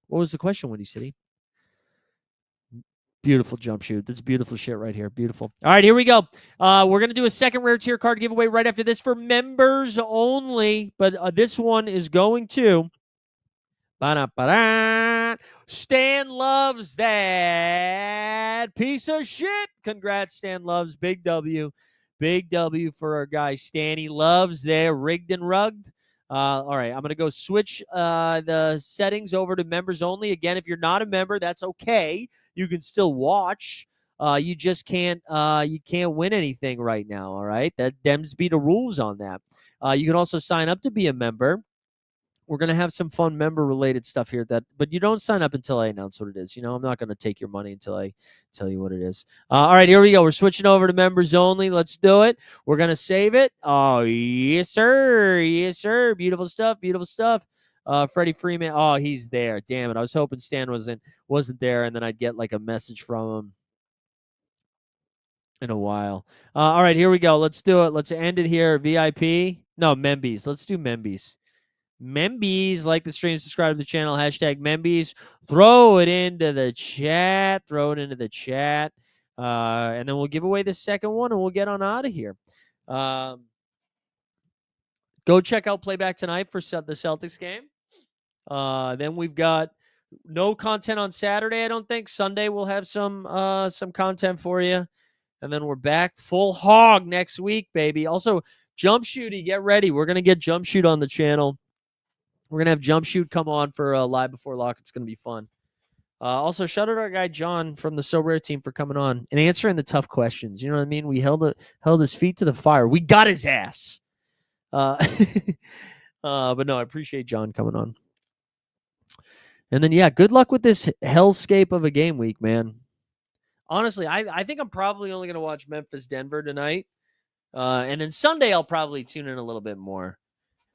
What was the question, Windy City? Beautiful jump shoot. That's beautiful shit right here. Beautiful. All right, here we go. We're going to do a second rare tier card giveaway right after this for members only. But this one is going to Stan Loves that piece of shit. Congrats, Stan Loves. Big W. Big W for our guy Stan. He loves their rigged and rugged. All right, I'm going to go switch the settings over to members only. Again, if you're not a member, that's okay. You can still watch. You just can't win anything right now, all right? That dems be the rules on that. You can also sign up to be a member. we're going to have some fun member related stuff here but you don't sign up until I announce what it is. I'm not going to take your money until I tell you what it is. All right, here we go. We're switching over to members only. Let's do it. We're going to save it. Oh, yes, sir. Yes, sir. Beautiful stuff. Beautiful stuff. Freddie Freeman. Oh, he's there. Damn it. I was hoping Stan wasn't there, and then I'd get like a message from him in a while. All right, here we go. Let's do it. Let's end it here. VIP. No, Membies. Let's do Membies. Membies, like the stream, subscribe to the channel, hashtag Membies. Throw it into the chat. And then we'll give away the second one and we'll get on out of here. Go check out Playback tonight for the Celtics game. Then we've got no content on Saturday, I don't think. Sunday we'll have some content for you. And then we're back full hog next week, baby. Also, Jump Shooty, get ready. We're going to get Jump Shoot on the channel. We're going to have Jump Shoot come on for Live Before Lock. It's going to be fun. Also, shout out to our guy John from the So Rare team for coming on and answering the tough questions. You know what I mean? We held his feet to the fire. We got his ass. But no, I appreciate John coming on. And then, yeah, good luck with this hellscape of a game week, man. Honestly, I think I'm probably only going to watch Memphis-Denver tonight. And then Sunday, I'll probably tune in a little bit more.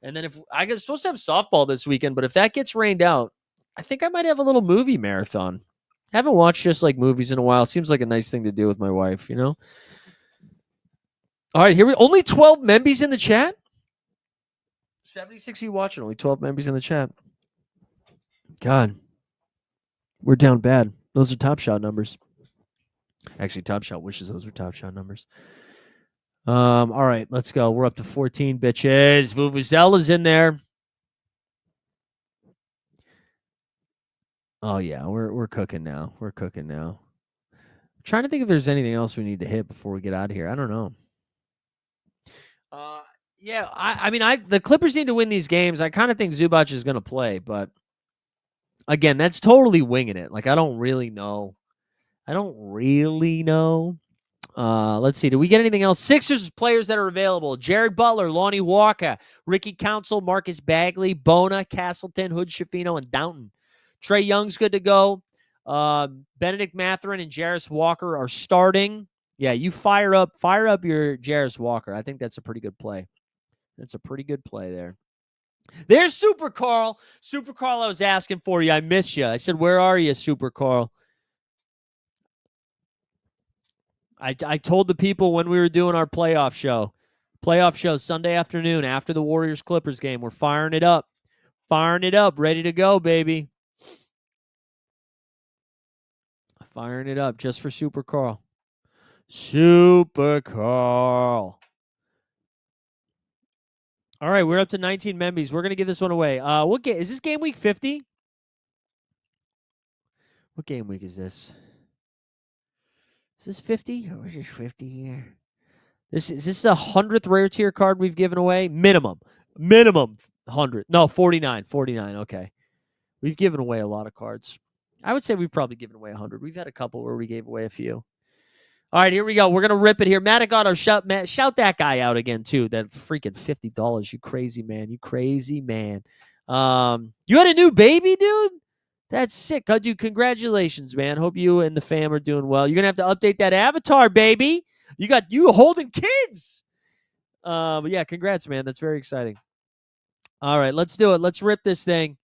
And then if I'm supposed to have softball this weekend, but if that gets rained out, I think I might have a little movie marathon. Haven't watched just like movies in a while. Seems like a nice thing to do with my wife, All right, here we only 12 Membies in the chat. 76 you watching, only 12 Membies in the chat. God, we're down bad. Those are Top Shot numbers. Actually, Top Shot wishes those were Top Shot numbers. All right, let's go. We're up to 14 bitches. Vuvuzella's in there. Oh yeah, we're cooking now. We're cooking now. I'm trying to think if there's anything else we need to hit before we get out of here. I don't know. Yeah, I mean, the Clippers need to win these games. I kind of think Zubac is going to play, but again, that's totally winging it. Like I don't really know. Let's see. Do we get anything else? Sixers players that are available. Jared Butler, Lonnie Walker, Ricky Council, Marcus Bagley, Bona, Castleton, Hood Schifino, and Downton. Trae Young's good to go. Benedict Mathurin and Jarris Walker are starting. Yeah, you fire up your Jarris Walker. I think that's a pretty good play. That's a pretty good play there. There's Super Carl. Super Carl, I was asking for you. I miss you. I said, where are you, Super Carl? I told the people when we were doing our playoff show Sunday afternoon after the Warriors-Clippers game. We're firing it up, ready to go, baby. Firing it up just for Super Carl. Super Carl. All right, we're up to 19 Membies. We're going to give this one away. Is this game week 50? What game week is this? Is this 50? Or is this 50 here? Is this the 100th rare tier card we've given away? Minimum 100. No, 49. Okay. We've given away a lot of cards. I would say we've probably given away 100. We've had a couple where we gave away a few. All right, here we go. We're going to rip it here. Matagatto, shout that guy out again, too. That freaking $50. You crazy man. You had a new baby, dude? That's sick. Dude, congratulations, man. Hope you and the fam are doing well. You're going to have to update that avatar, baby. You holding kids. But yeah, congrats, man. That's very exciting. All right, let's do it. Let's rip this thing.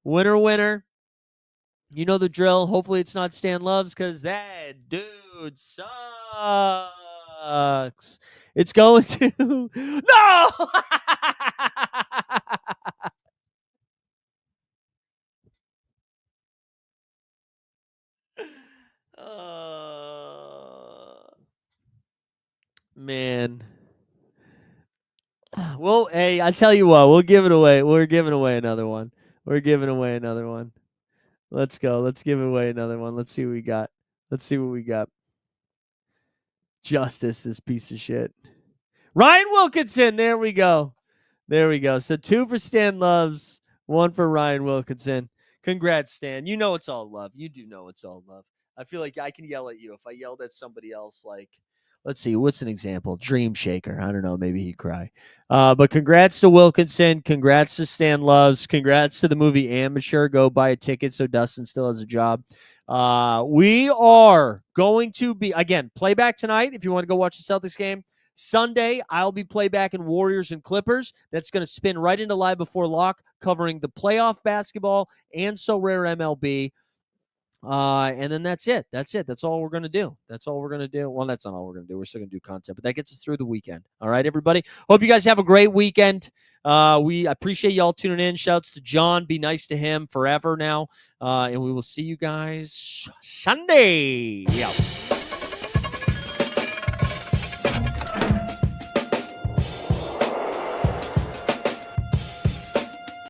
Winner. You know the drill. Hopefully it's not Stan Loves because that dude sucks. It's going to... No! Man. Well, hey, I tell you what, we'll give it away. We're giving away another one. Let's go. Let's give away another one. Let's see what we got. Justice, this piece of shit. Ryan Wilkinson. There we go. So 2 for Stan Loves, 1 for Ryan Wilkinson. Congrats, Stan. You know it's all love. You do know it's all love. I feel like I can yell at you. If I yelled at somebody else, like, let's see, what's an example? Dream Shaker. I don't know. Maybe he'd cry. But congrats to Wilkinson. Congrats to Stan Loves. Congrats to the movie Amateur. Go buy a ticket so Dustin still has a job. We are going to be, again, playback tonight if you want to go watch the Celtics game. Sunday, I'll be playback in Warriors and Clippers. That's going to spin right into Live Before Lock, covering the playoff basketball and Sorare MLB. And then that's it. That's it. That's all we're going to do. That's all we're going to do. Well, that's not all we're going to do. We're still going to do content, but that gets us through the weekend. All right, everybody. Hope you guys have a great weekend. We appreciate y'all tuning in. Shouts to John. Be nice to him forever now. And we will see you guys Sunday. Yeah.